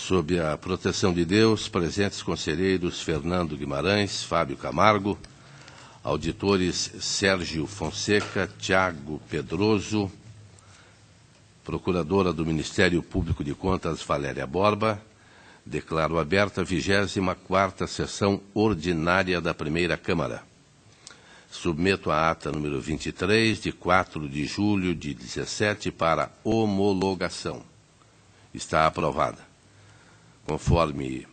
Sob a proteção de Deus, presentes conselheiros Fernando Guimarães, Fábio Camargo, auditores Sérgio Fonseca, Tiago Pedroso, procuradora do Ministério Público de Contas Valéria Borba, declaro aberta a 24ª sessão ordinária da Primeira Câmara. Submeto a ata número 23, de 4 de julho de 17, para homologação. Está aprovada. Conforme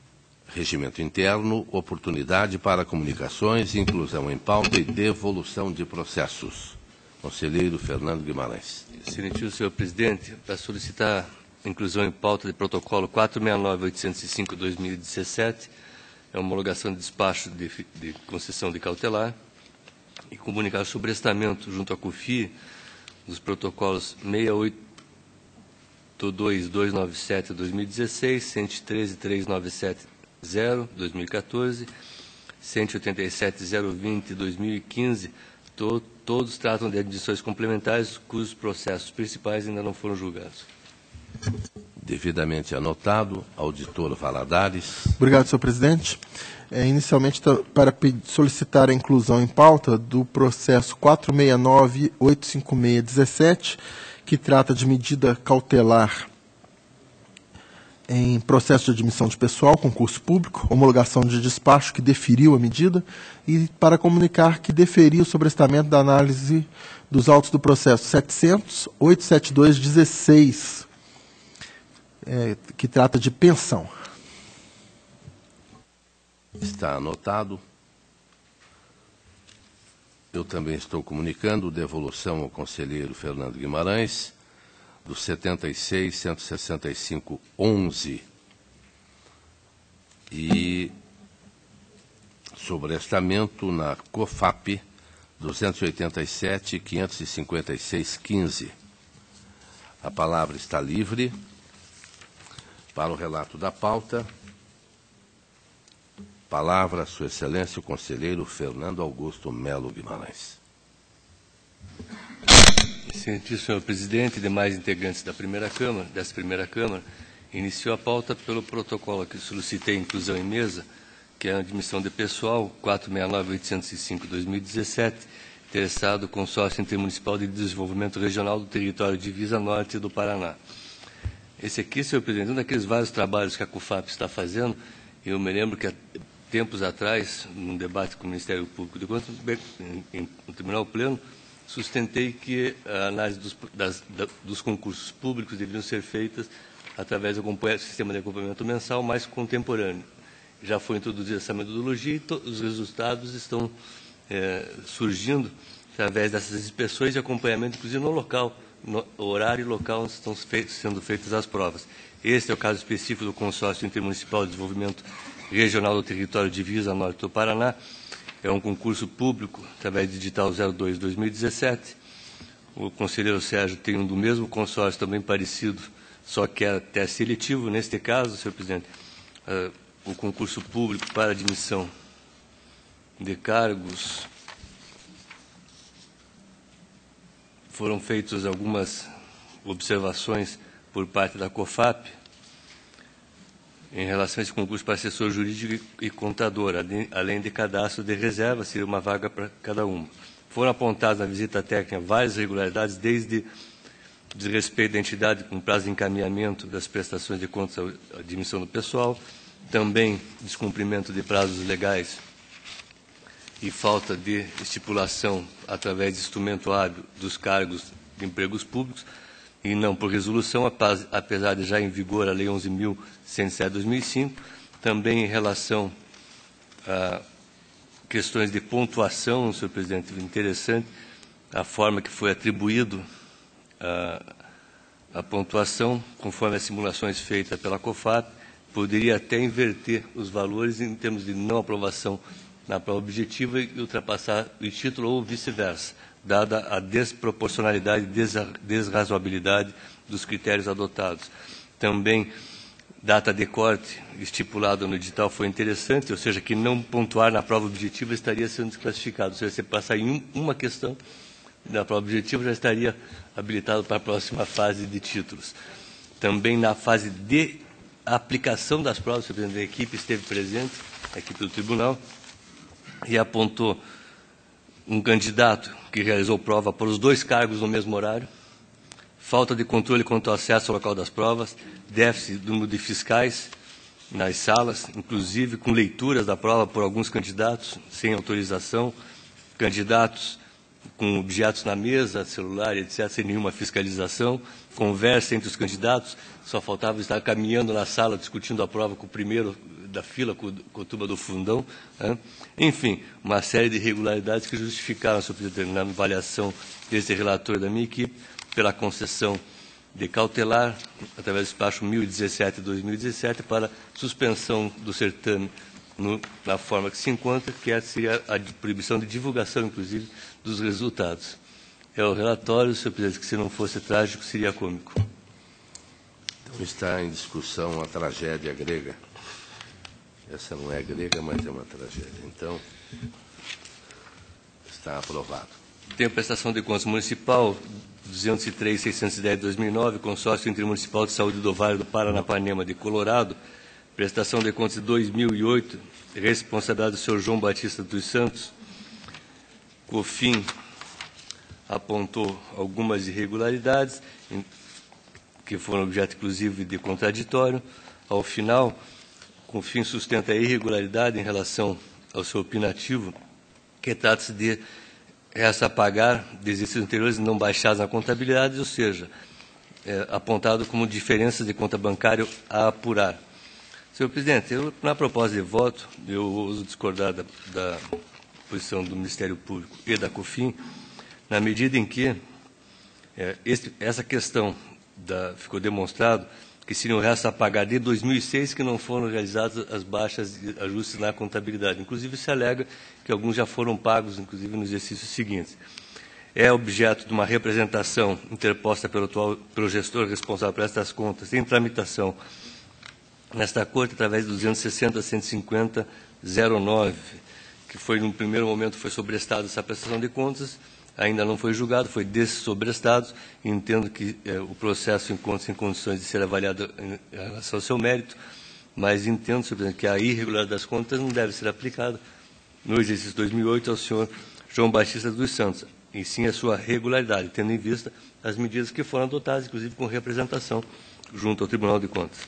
regimento interno, oportunidade para comunicações, inclusão em pauta e devolução de processos. Conselheiro Fernando Guimarães. Excelentíssimo senhor presidente, para solicitar a inclusão em pauta de protocolo 469-805-2017, é uma homologação de despacho de concessão de cautelar, e comunicar o sobrestamento junto à CUFI dos protocolos 682-297-2016, 113-397-0-2014, 187-020-2015, todos tratam de admissões complementares cujos processos principais ainda não foram julgados. Devidamente anotado, auditor Valadares. Obrigado, senhor presidente. Inicialmente, para solicitar a inclusão em pauta do processo 469-856-17, que trata de medida cautelar em processo de admissão de pessoal, concurso público, homologação de despacho que deferiu a medida, e para comunicar que deferiu o sobrestamento da análise dos autos do processo 700-872-16, que trata de pensão. Está anotado. Eu também estou comunicando devolução ao conselheiro Fernando Guimarães do 76.165.11 e sobrestamento na COFAP 287.556.15. A palavra está livre para o relato da pauta. Palavra, Sua Excelência, o conselheiro Fernando Augusto Melo Guimarães. Excelentíssimo senhor presidente e demais integrantes dessa Primeira Câmara, iniciou a pauta pelo protocolo que solicitei inclusão em mesa, que é a admissão de pessoal 469-805-2017, interessado consórcio intermunicipal de desenvolvimento regional do território de Divisa Norte do Paraná. Esse aqui, senhor presidente, um daqueles vários trabalhos que a CUFAP está fazendo. Eu me lembro que há tempos atrás, num debate com o Ministério Público de Contas, no Tribunal Pleno, sustentei que a análise dos concursos públicos deveriam ser feitas através do sistema de acompanhamento mensal mais contemporâneo. Já foi introduzida essa metodologia e os resultados estão surgindo através dessas inspeções e acompanhamento, inclusive no local, no horário e local onde estão sendo feitas as provas. Este é o caso específico do Consórcio Intermunicipal de Desenvolvimento Regional do Território de Divisa Norte do Paraná. É um concurso público, através do edital 02-2017. O conselheiro Sérgio tem um do mesmo consórcio, também parecido, só que é até seletivo. Neste caso, senhor presidente, o concurso público para admissão de cargos, foram feitas algumas observações por parte da COFAP, em relação a esse concurso para assessor jurídico e contador, além de cadastro de reserva, seria uma vaga para cada uma. Foram apontadas na visita técnica várias irregularidades, desde desrespeito da entidade com prazo de encaminhamento das prestações de contas à admissão do pessoal, também descumprimento de prazos legais e falta de estipulação através de instrumento hábil dos cargos de empregos públicos, e não por resolução, apesar de já em vigor a Lei 11.107/2005, também em relação a questões de pontuação, senhor presidente, interessante, a forma que foi atribuído a pontuação, conforme as simulações feitas pela COFAP, poderia até inverter os valores em termos de não aprovação na prova objetiva e ultrapassar o título ou vice-versa, dada a desproporcionalidade e desrazoabilidade dos critérios adotados. Também, data de corte estipulada no edital foi interessante, ou seja, que não pontuar na prova objetiva estaria sendo desclassificado. Ou seja, se passar em uma questão da prova objetiva, já estaria habilitado para a próxima fase de títulos. Também na fase de a aplicação das provas. O presidente da equipe esteve presente, a equipe do tribunal, e apontou um candidato que realizou prova por os 2 cargos no mesmo horário, falta de controle quanto ao acesso ao local das provas, déficit do número de fiscais nas salas, inclusive com leituras da prova por alguns candidatos sem autorização, candidatos com objetos na mesa, celular, etc., sem nenhuma fiscalização, conversa entre os candidatos, só faltava estar caminhando na sala, discutindo a prova com o primeiro da fila, com a turma do fundão. Né? Enfim, uma série de irregularidades que justificaram, senhor presidente, na avaliação desse relator da minha equipe, pela concessão de cautelar, através do despacho 1017/2017, para suspensão do certame na forma que se encontra, que seria a proibição de divulgação, inclusive, dos resultados. É o relatório, senhor presidente, que se não fosse trágico, seria cômico. Então está em discussão a tragédia grega. Essa não é grega, mas é uma tragédia. Então, está aprovado. Tem a prestação de contas municipal 203.610/2009, Consórcio Intermunicipal de Saúde do Vale do Paranapanema de Colorado, prestação de contas de 2008, responsabilidade do senhor João Batista dos Santos. COFIN apontou algumas irregularidades, que foram objeto, inclusive, de contraditório. Ao final, COFIN sustenta a irregularidade em relação ao seu opinativo, que trata-se de resta a pagar de exercícios anteriores não baixados na contabilidade, ou seja, apontado como diferenças de conta bancária a apurar. Senhor presidente, na proposta de voto, eu ouso discordar da posição do Ministério Público e da COFIN, na medida em que essa questão ficou demonstrado que seriam restos a pagar de 2006 que não foram realizadas as baixas de ajustes na contabilidade. Inclusive, se alega que alguns já foram pagos, inclusive, nos exercícios seguintes. É objeto de uma representação interposta pelo gestor responsável por estas contas em tramitação nesta Corte, através de 260.150.09, que foi, no primeiro momento, foi sobrestado essa prestação de contas, ainda não foi julgado, foi dessobrestado, e entendo que o processo encontra-se em condições de ser avaliado em relação ao seu mérito, mas entendo, senhor presidente, que a irregularidade das contas não deve ser aplicada no exercício 2008 ao senhor João Batista dos Santos, e sim a sua regularidade, tendo em vista as medidas que foram adotadas, inclusive com representação junto ao Tribunal de Contas.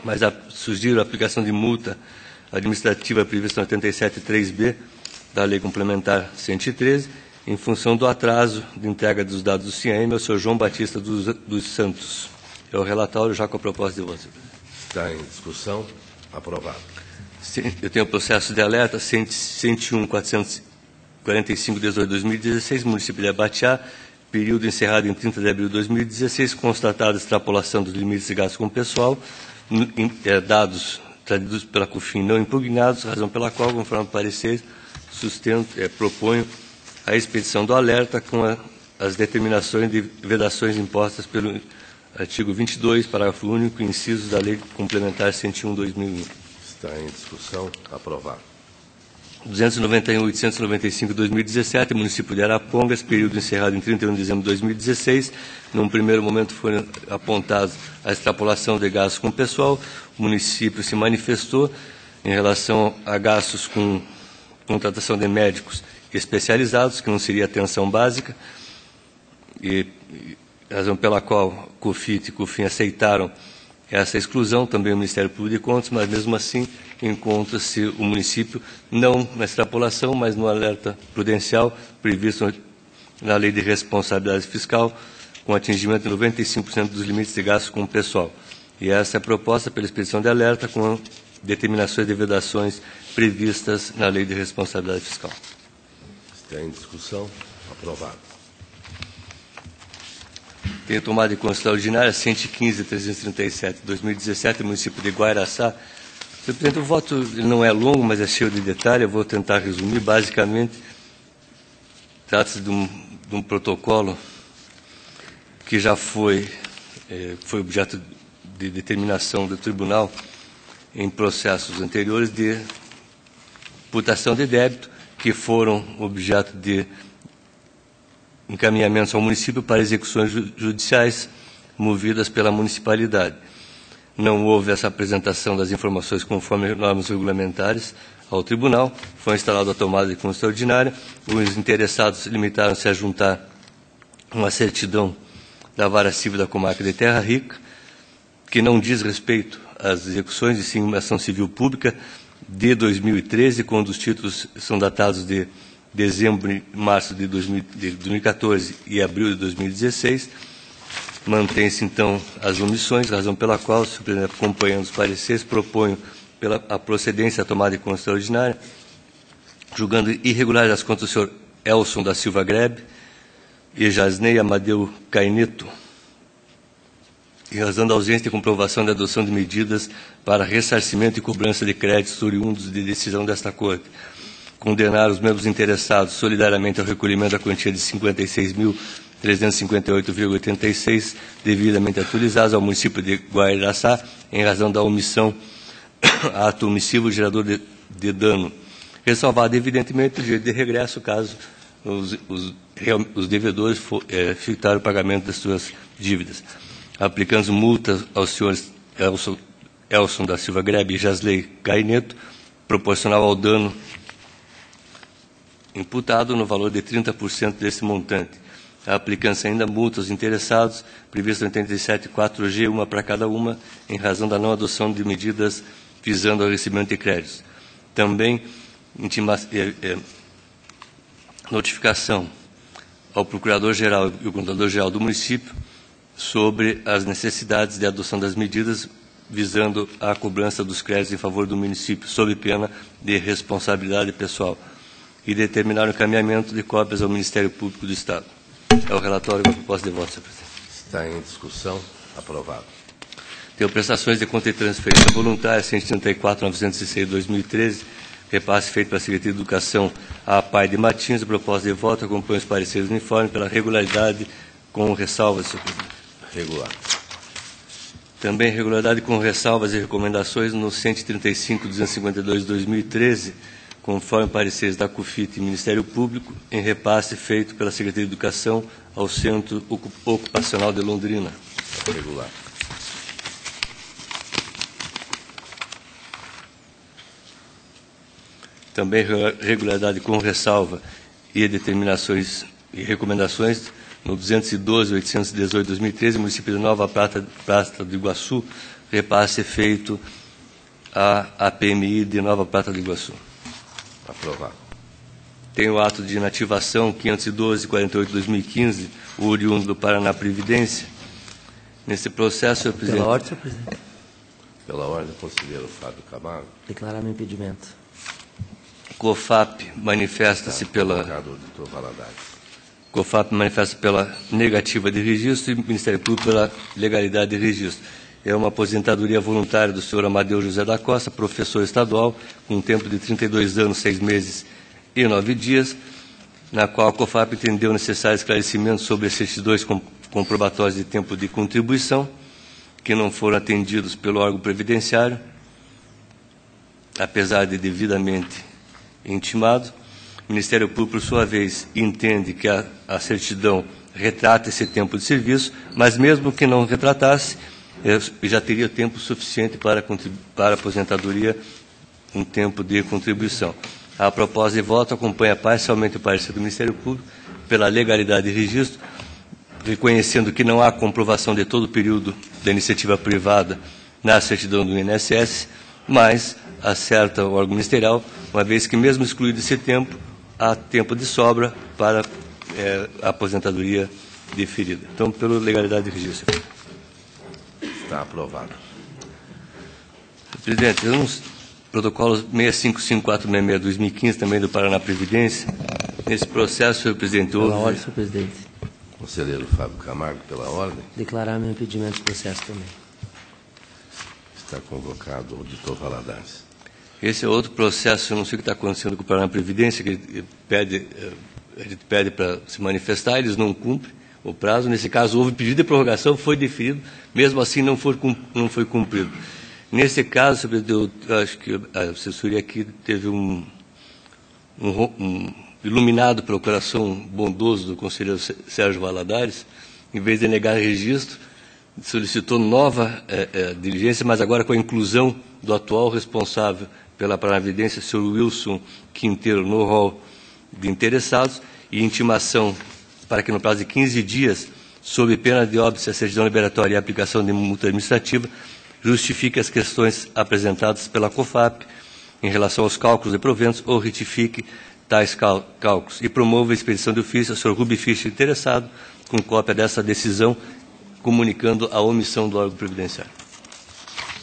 Mas sugiro a aplicação de multa administrativa prevista no 87.3b da Lei Complementar 113, em função do atraso de entrega dos dados do CIEM ao senhor João Batista dos Santos. É o relatório já com a proposta de voto. Está em discussão. Aprovado. Eu tenho o processo de alerta 101.445/2016, município de Abatiá, período encerrado em 30 de abril de 2016, constatada a extrapolação dos limites de gastos com o pessoal, dados trazidos pela COFIN não impugnados, razão pela qual, conforme o parecer, proponho a expedição do alerta com as determinações de vedações impostas pelo artigo 22, parágrafo único, incisos da Lei Complementar 101/2001. Está em discussão. Aprovado. 291.895/2017, município de Arapongas, período encerrado em 31 de dezembro de 2016. Num primeiro momento foi apontada a extrapolação de gastos com o pessoal. O município se manifestou em relação a gastos com contratação de médicos especializados, que não seria atenção básica, e razão pela qual COFIT e COFIN aceitaram essa exclusão, também o Ministério Público de Contas, mas mesmo assim encontra-se o município não na extrapolação, mas no alerta prudencial previsto na Lei de Responsabilidade Fiscal, com atingimento de 95% dos limites de gastos com o pessoal. E essa é a proposta pela expedição de alerta com determinações de vedações previstas na Lei de Responsabilidade Fiscal. Está em discussão. Aprovado. Tenho tomado em conta extraordinária 115.337/2017, município de Guaraçá. Senhor presidente, o voto não é longo, mas é cheio de detalhe. Eu vou tentar resumir. Basicamente, trata-se de um protocolo que já foi objeto de determinação do tribunal em processos anteriores de imputação de débito, que foram objeto de encaminhamentos ao município para execuções judiciais movidas pela municipalidade. não houve essa apresentação das informações conforme normas regulamentares ao tribunal, foi instalada a tomada de conta extraordinária, os interessados limitaram-se a juntar uma certidão da Vara Civil da Comarca de Terra Rica, que não diz respeito às execuções, e sim uma ação civil pública de 2013, quando os títulos são datados de dezembro e março de 2014 e abril de 2016. Mantém-se, então, as omissões, razão pela qual, acompanhando os pareceres, proponho a procedência da tomada de conta extraordinária, julgando irregulares as contas do senhor Elson da Silva Grebe e Jasnei Amadeu Caineto, em razão da ausência de comprovação da adoção de medidas para ressarcimento e cobrança de créditos oriundos de decisão desta Corte. Condenar os membros interessados solidariamente ao recolhimento da quantia de 56.358,86, devidamente atualizados ao município de Guairaçá, em razão da omissão, ato omissivo gerador de dano. Ressalvado, evidentemente, o direito de regresso, caso os devedores efetuarem o pagamento das suas dívidas. Aplicando multas aos senhores Elson da Silva Grebe e Jasley Caineto, proporcional ao dano imputado no valor de 30% desse montante. Aplicando-se ainda multas aos interessados, previsto em 87.4G, uma para cada uma, em razão da não adoção de medidas visando ao recebimento de créditos. Também notificação ao Procurador-Geral e ao Contador-Geral do município sobre as necessidades de adoção das medidas visando a cobrança dos créditos em favor do município, sob pena de responsabilidade pessoal, e determinar o encaminhamento de cópias ao Ministério Público do Estado. É o relatório com a proposta de voto, senhor presidente. Está em discussão. Aprovado. Tenho prestações de conta e transferência voluntária, 134.906/2013, repasse feito pela Secretaria de Educação à PAI de Martins, a proposta de voto, acompanha os pareceres uniformes pela regularidade com ressalvas, senhor presidente. Regular. Também regularidade com ressalvas e recomendações no 135.252/2013, conforme pareceres da CUFIT e Ministério Público, em repasse feito pela Secretaria de Educação ao Centro Ocupacional de Londrina. Regular. Também regularidade com ressalva e determinações e recomendações no 212.818/2013, município de Nova Prata do Iguaçu, repasse feito à APMI de Nova Prata do Iguaçu. Aprovado. Tem o ato de inativação 512/48/2015, o oriundo do Paraná Previdência. Nesse processo, senhor presidente. Pela ordem, senhor presidente. Pela ordem, conselheiro Fábio Camargo. Declarar meu impedimento. COFAP manifesta-se pela... Auditor Valadares. COFAP manifesta pela negativa de registro e o Ministério Público pela legalidade de registro. É uma aposentadoria voluntária do senhor Amadeu José da Costa, professor estadual, com um tempo de 32 anos, 6 meses e 9 dias, na qual a COFAP entendeu necessário esclarecimento sobre as certidões comprobatórias de tempo de contribuição, que não foram atendidos pelo órgão previdenciário, apesar de devidamente intimado. O Ministério Público, por sua vez, entende que a certidão retrata esse tempo de serviço, mas mesmo que não retratasse, já teria tempo suficiente para a aposentadoria, um tempo de contribuição. A proposta de voto acompanha parcialmente o parecer do Ministério Público pela legalidade de registro, reconhecendo que não há comprovação de todo o período da iniciativa privada na certidão do INSS, mas acerta o órgão ministerial, uma vez que, mesmo excluído esse tempo, há tempo de sobra para a aposentadoria deferida. Então, pela legalidade de registro. Está aprovado. Presidente, protocolo 655466/2015, também do Paraná Previdência. Nesse processo, senhor presidente, houve... Pela ordem, senhor presidente. Conselheiro Fábio Camargo, pela ordem. Declarar meu impedimento de processo também. Está convocado o auditor Valadares. Esse é outro processo, eu não sei o que está acontecendo com o Paraná Previdência, que a gente pede para se manifestar, eles não cumprem o prazo. Nesse caso, houve pedido de prorrogação, foi deferido, mesmo assim não foi cumprido. Nesse caso, eu acho que a assessoria aqui teve um iluminado pelo coração bondoso do conselheiro Sérgio Valadares, em vez de negar registro, solicitou nova diligência, mas agora com a inclusão do atual responsável pela Paravidência, Sr. Wilson Quinteiro, no rol de interessados, e intimação para que no prazo de 15 dias, sob pena de óbice, a certidão liberatória e a aplicação de multa administrativa, justifique as questões apresentadas pela COFAP em relação aos cálculos de proventos ou retifique tais cálculos e promova a expedição de ofício ao Sr. Rubi Fischer interessado, com cópia dessa decisão, comunicando a omissão do órgão previdenciário.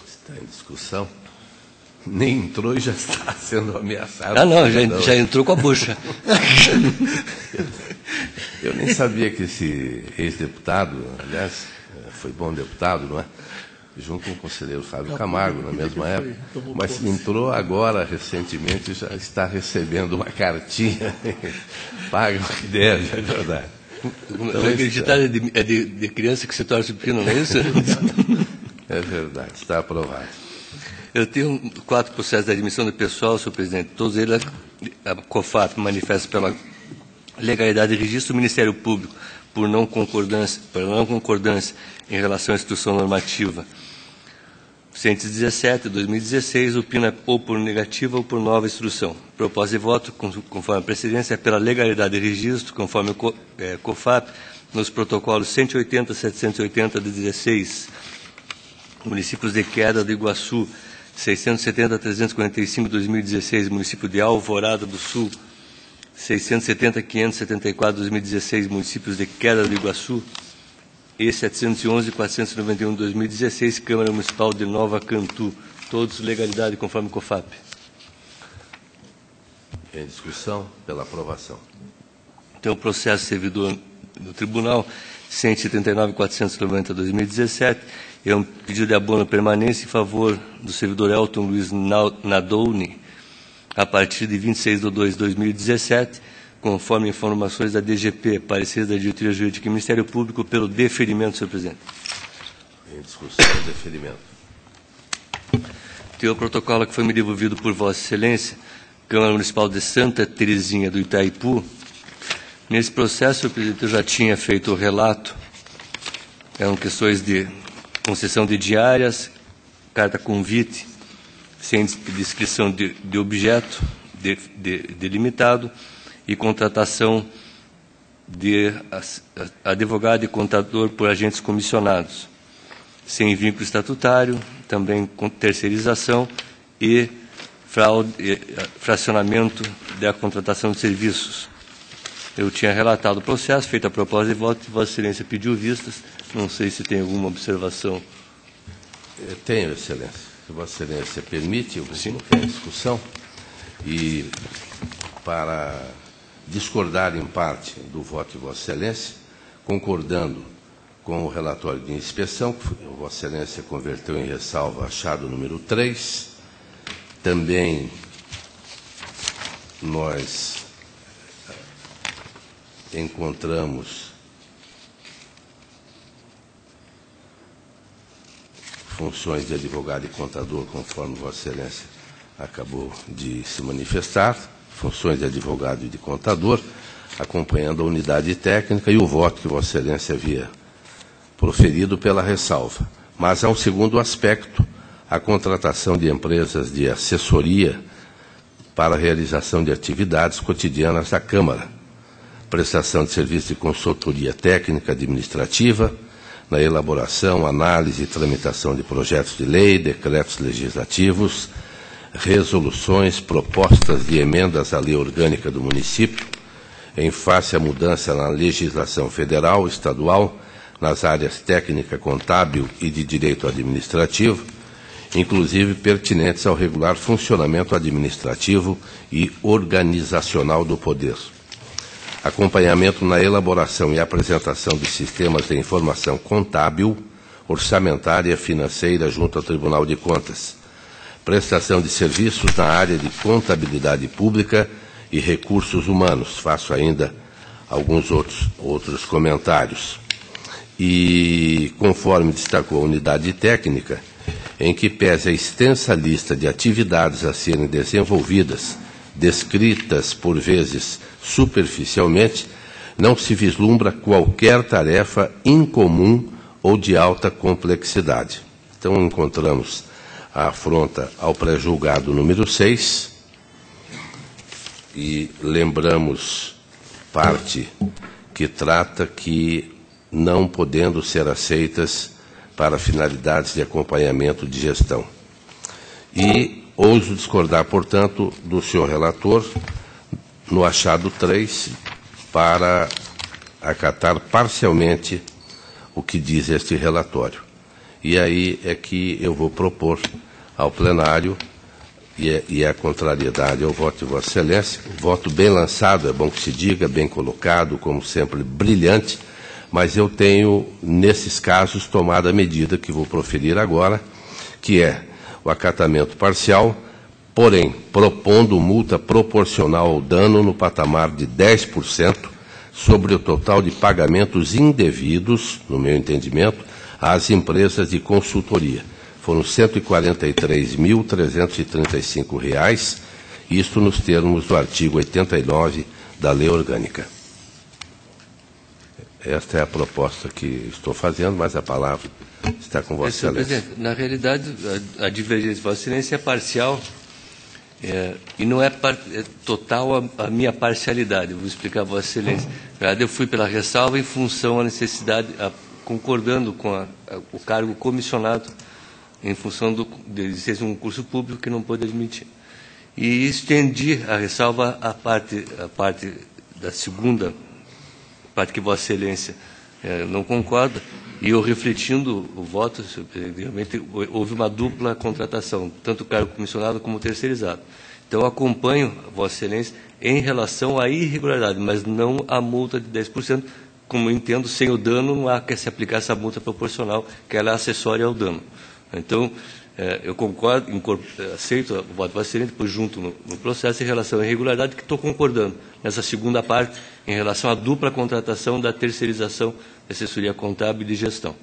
Está em discussão. Nem entrou e já está sendo ameaçado. Ah, não, já entrou com a bucha. Eu nem sabia que esse ex-deputado, aliás, foi bom deputado, não é? Junto com o conselheiro Fábio Camargo, na mesma época. Mas entrou agora, recentemente, já está recebendo uma cartinha. Paga o que deve, é verdade. Então, acreditar é de criança que se torce o pino, não é isso? É verdade, está aprovado. Eu tenho 4 processos de admissão de pessoal, senhor presidente. Todos eles, a COFAP manifesta pela legalidade de registro do Ministério Público por não concordância em relação à instrução normativa 117, 2016, opina ou por negativa ou por nova instrução. Proposta de voto, conforme a precedência, é pela legalidade de registro, conforme o COFAP, nos protocolos 180 e 780 de 16, municípios de Queda do Iguaçu, 670 345 2016, município de Alvorada do Sul, 670 574 2016, municípios de Queda do Iguaçu, e 711 491 2016, Câmara Municipal de Nova Cantu, todos legalidade conforme COFAP. Em discussão, pela aprovação. Então, o processo servidor no Tribunal 179 490 2017 é um pedido de abono permanência em favor do servidor Elton Luiz Nadolni, a partir de 26 de 2 de 2017, conforme informações da DGP, parecer da Diretoria Jurídica e Ministério Público, pelo deferimento, senhor presidente. Em discussão, deferimento. Tem o protocolo que foi me devolvido por Vossa Excelência, Câmara Municipal de Santa Terezinha do Itaipu. Nesse processo, senhor presidente, eu já tinha feito o relato, eram questões de concessão de diárias, carta convite, sem descrição de objeto delimitado e contratação de advogado e contador por agentes comissionados, sem vínculo estatutário, também com terceirização e fracionamento da contratação de serviços. Eu tinha relatado o processo, feito a proposta de voto, e Vossa Excelência pediu vistas. Não sei se tem alguma observação. Tenho, Excelência. Se Vossa Excelência permite, eu vou colocar em discussão. E para discordar em parte do voto de Vossa Excelência, concordando com o relatório de inspeção, que Vossa Excelência converteu em ressalva achado número 3, também nós encontramos funções de advogado e contador, conforme Vossa Excelência acabou de se manifestar, funções de advogado e de contador, acompanhando a unidade técnica e o voto que Vossa Excelência havia proferido pela ressalva. Mas há um segundo aspecto, a contratação de empresas de assessoria para a realização de atividades cotidianas da Câmara, prestação de serviço de consultoria técnica administrativa, na elaboração, análise e tramitação de projetos de lei, decretos legislativos, resoluções, propostas de emendas à lei orgânica do município, em face à mudança na legislação federal, estadual, nas áreas técnica, contábil e de direito administrativo, inclusive pertinentes ao regular funcionamento administrativo e organizacional do Poder. Acompanhamento na elaboração e apresentação de sistemas de informação contábil, orçamentária, financeira junto ao Tribunal de Contas. Prestação de serviços na área de contabilidade pública e recursos humanos. Faço ainda alguns outros comentários. E, conforme destacou a unidade técnica, em que pese a extensa lista de atividades a serem desenvolvidas, descritas por vezes superficialmente, não se vislumbra qualquer tarefa incomum ou de alta complexidade. Então, encontramos a afronta ao pré-julgado número 6 e lembramos parte que trata que não podendo ser aceitas para finalidades de acompanhamento de gestão. E ouso discordar, portanto, do senhor relator no achado 3 para acatar parcialmente o que diz este relatório. E aí é que eu vou propor ao plenário e a contrariedade ao voto de Vossa Excelência, voto bem lançado, é bom que se diga, bem colocado, como sempre, brilhante, mas eu tenho, nesses casos, tomado a medida que vou proferir agora, que é o acatamento parcial, porém, propondo multa proporcional ao dano no patamar de 10% sobre o total de pagamentos indevidos, no meu entendimento, às empresas de consultoria. Foram R$ 143.335, isto nos termos do artigo 89 da Lei Orgânica. Esta é a proposta que estou fazendo, mas a palavra está com Vossa Excelência. Presidente, na realidade, a divergência de Vossa Excelência é parcial e não é total a minha parcialidade. Eu vou explicar a Vossa Excelência. Na verdade, eu fui pela ressalva em função da necessidade, concordando com o cargo comissionado, em função de ser um concurso público que não pôde admitir. E estendi a ressalva à parte da segunda, parte que Vossa Excelência não concorda, e eu refletindo o voto, realmente houve uma dupla contratação, tanto o cargo comissionado como terceirizado. Então, eu acompanho Vossa Excelência em relação à irregularidade, mas não à multa de 10%, como eu entendo, sem o dano não há que se aplicar essa multa proporcional, que ela é acessória ao dano. Então, eu concordo, aceito o voto do Vossa Excelência, depois junto no processo em relação à irregularidade, que estou concordando nessa segunda parte, em relação à dupla contratação da terceirização da assessoria contábil e de gestão,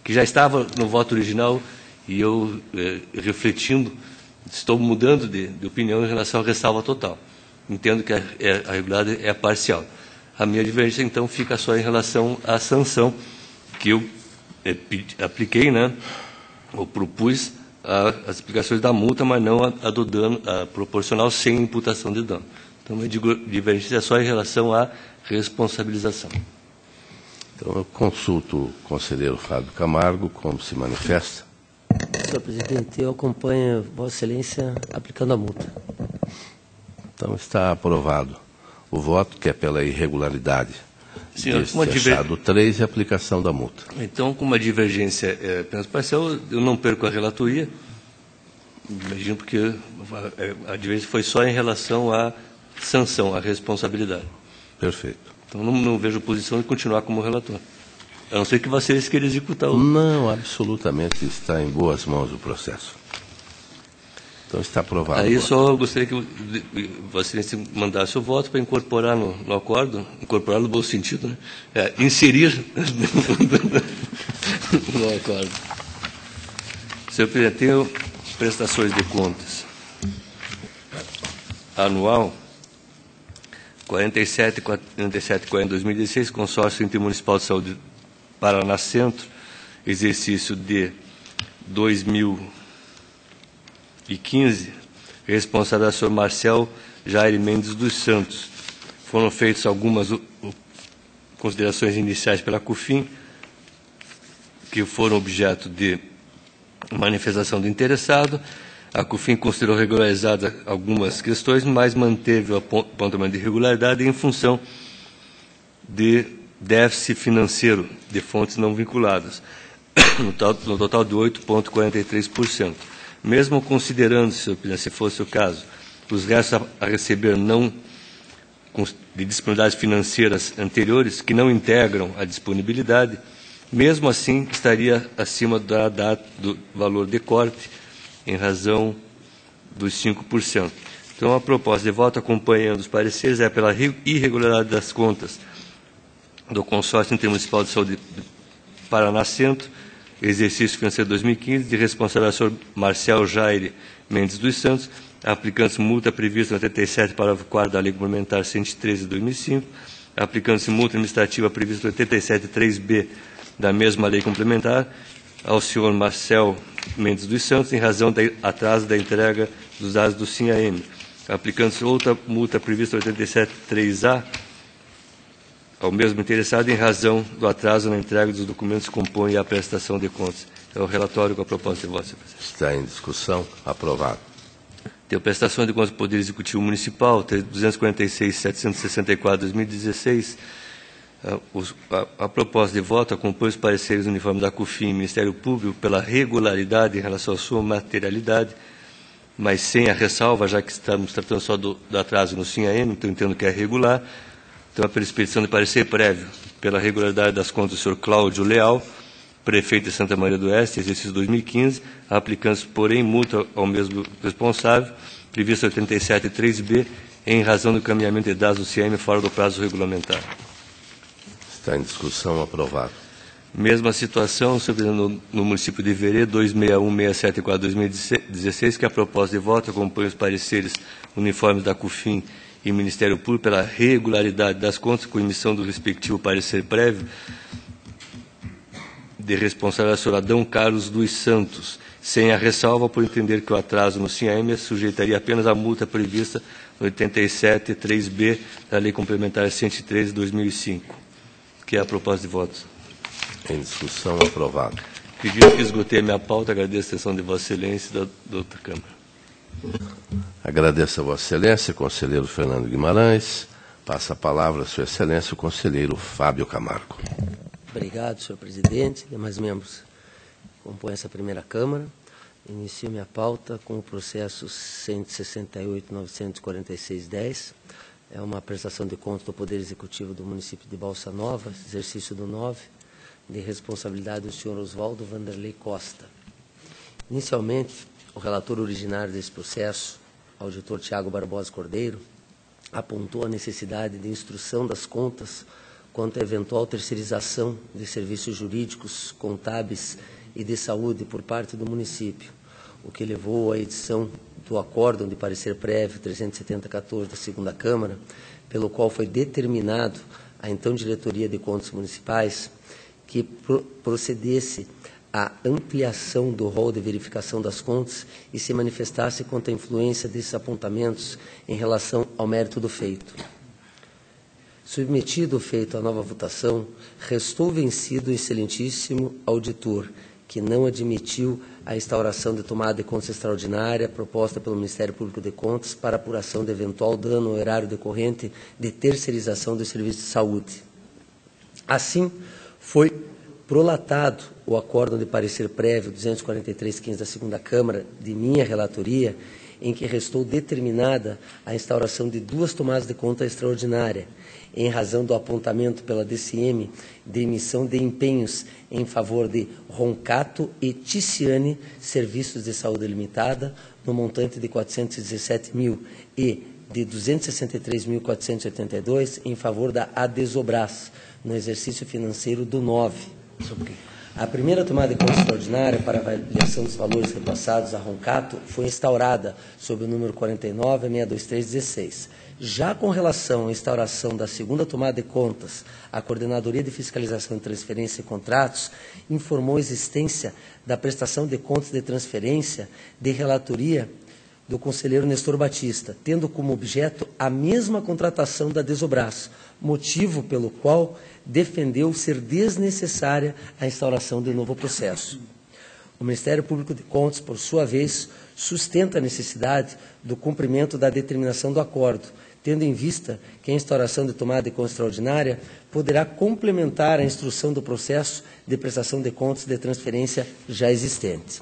que já estava no voto original e eu, refletindo, estou mudando de opinião em relação à ressalva total. Entendo que a irregularidade é parcial. A minha divergência, então, fica só em relação à sanção que eu apliquei, né, ou propus as aplicações da multa, mas não a do dano, a proporcional sem imputação de dano. Então, a divergência é só em relação à responsabilização. Então, eu consulto o conselheiro Fábio Camargo, como se manifesta. Senhor presidente, eu acompanho Vossa Excelência aplicando a multa. Então, está aprovado o voto, que é pela irregularidade. Senhor, achado 3 e a aplicação da multa. Então, com uma divergência apenas parcial, eu não perco a relatoria, imagino porque a divergência foi só em relação à sanção, à responsabilidade. Perfeito. Então, não vejo posição de continuar como relator. A não ser que vocês queiram executar o... Não, absolutamente está em boas mãos o processo. Então está aprovado. Aí só gostaria que Vossa Excelência mandasse o voto para incorporar no acordo, incorporar no bom sentido, né? Inserir no acordo. Senhor Presidente, tenho prestações de contas anual 4740 2016, consórcio intermunicipal de saúde Paraná Centro, exercício de 2015, responsável do senhor Marcel Jair Mendes dos Santos. Foram feitas algumas considerações iniciais pela CUFIN, que foram objeto de manifestação do interessado. A CUFIN considerou regularizadas algumas questões, mas manteve o apontamento de irregularidade em função de déficit financeiro de fontes não vinculadas, no total de 8,43%. Mesmo considerando, se fosse o caso, os restos a receber não de disponibilidades financeiras anteriores, que não integram a disponibilidade, mesmo assim estaria acima do valor de corte, em razão dos 5%. Então, a proposta de voto acompanhando os pareceres é pela irregularidade das contas do Consórcio Intermunicipal de Saúde Paraná Centro, exercício financeiro 2015, de responsabilidade do senhor Marcel Jair Mendes dos Santos, aplicando-se multa prevista no 87, parágrafo 4º da Lei Complementar 113 de 2005, aplicando-se multa administrativa prevista no 87, 3b da mesma lei complementar ao senhor Marcel Mendes dos Santos, em razão do atraso da entrega dos dados do SIM-AM, aplicando-se outra multa prevista 87.3A ao mesmo interessado em razão do atraso na entrega dos documentos que compõem a prestação de contas. É o relatório com a proposta de voto, senhor presidente. Está em discussão. Aprovado. Tem a prestação de contas do Poder Executivo Municipal, 246.764/2016. A proposta de voto acompanha os pareceres uniformes da CUFIM e Ministério Público pela regularidade em relação à sua materialidade, mas sem a ressalva, já que estamos tratando só do atraso no SIM-AM, então entendo que é regular. Então, pela expedição de parecer prévio pela regularidade das contas do senhor Cláudio Leal, prefeito de Santa Maria do Oeste, exercício 2015, aplicando-se, porém, multa ao mesmo responsável, prevista 87.3b, em razão do encaminhamento de dados do CIEM fora do prazo regulamentar. Está em discussão. Aprovado. Mesma situação, no município de Verê, 261.674/2016, que a proposta de voto acompanha os pareceres uniformes da CUFIM e Ministério Público pela regularidade das contas, com emissão do respectivo parecer prévio de responsável senhor Adão Carlos dos Santos, sem a ressalva por entender que o atraso no SIM-AM sujeitaria apenas a multa prevista no 87.3b da Lei Complementar 103 de 2005, que é a proposta de voto. Em discussão. Aprovado. Acredito que esgotei a minha pauta, agradeço a atenção de Vossa Excelência e da outra Câmara. Agradeço a Vossa Excelência, conselheiro Fernando Guimarães. Passa a palavra a Sua Excelência, o conselheiro Fábio Camargo. Obrigado, senhor presidente, demais membros que compõem essa primeira Câmara. Inicio minha pauta com o processo 168.946/10. É uma prestação de contas do Poder Executivo do município de Balsa Nova, exercício do 9, de responsabilidade do senhor Oswaldo Vanderlei Costa. Inicialmente, o relator originário desse processo, auditor Tiago Barbosa Cordeiro, apontou a necessidade de instrução das contas quanto à eventual terceirização de serviços jurídicos, contábeis e de saúde por parte do município, o que levou à edição do acórdão de parecer prévio 370/14 da segunda Câmara, pelo qual foi determinado à então Diretoria de Contas Municipais que procedesse à ampliação do rol de verificação das contas e se manifestasse quanto à influência desses apontamentos em relação ao mérito do feito. Submetido o feito à nova votação, restou vencido o excelentíssimo auditor, que não admitiu a instauração de tomada de contas extraordinária proposta pelo Ministério Público de Contas para apuração de eventual dano ao erário decorrente de terceirização do serviço de saúde. Assim, foi prolatado o acórdão de parecer prévio 243/15 da segunda Câmara de minha relatoria, em que restou determinada a instauração de 2 tomadas de conta extraordinária, em razão do apontamento pela DCM de emissão de empenhos em favor de Roncato e Ticiane Serviços de Saúde Limitada, no montante de 417.000 e de 263.482 em favor da Adesobras, no exercício financeiro do 9. A primeira tomada de conta extraordinária para avaliação dos valores repassados a Roncato foi instaurada sob o número 49.623/16. Já com relação à instauração da segunda tomada de contas, a Coordenadoria de Fiscalização de Transferência e Contratos informou a existência da prestação de contas de transferência de relatoria do conselheiro Nestor Batista, tendo como objeto a mesma contratação da Desobras, motivo pelo qual defendeu ser desnecessária a instauração de novo processo. O Ministério Público de Contas, por sua vez, sustenta a necessidade do cumprimento da determinação do acordo, tendo em vista que a instauração de tomada de conta extraordinária poderá complementar a instrução do processo de prestação de contas de transferência já existente.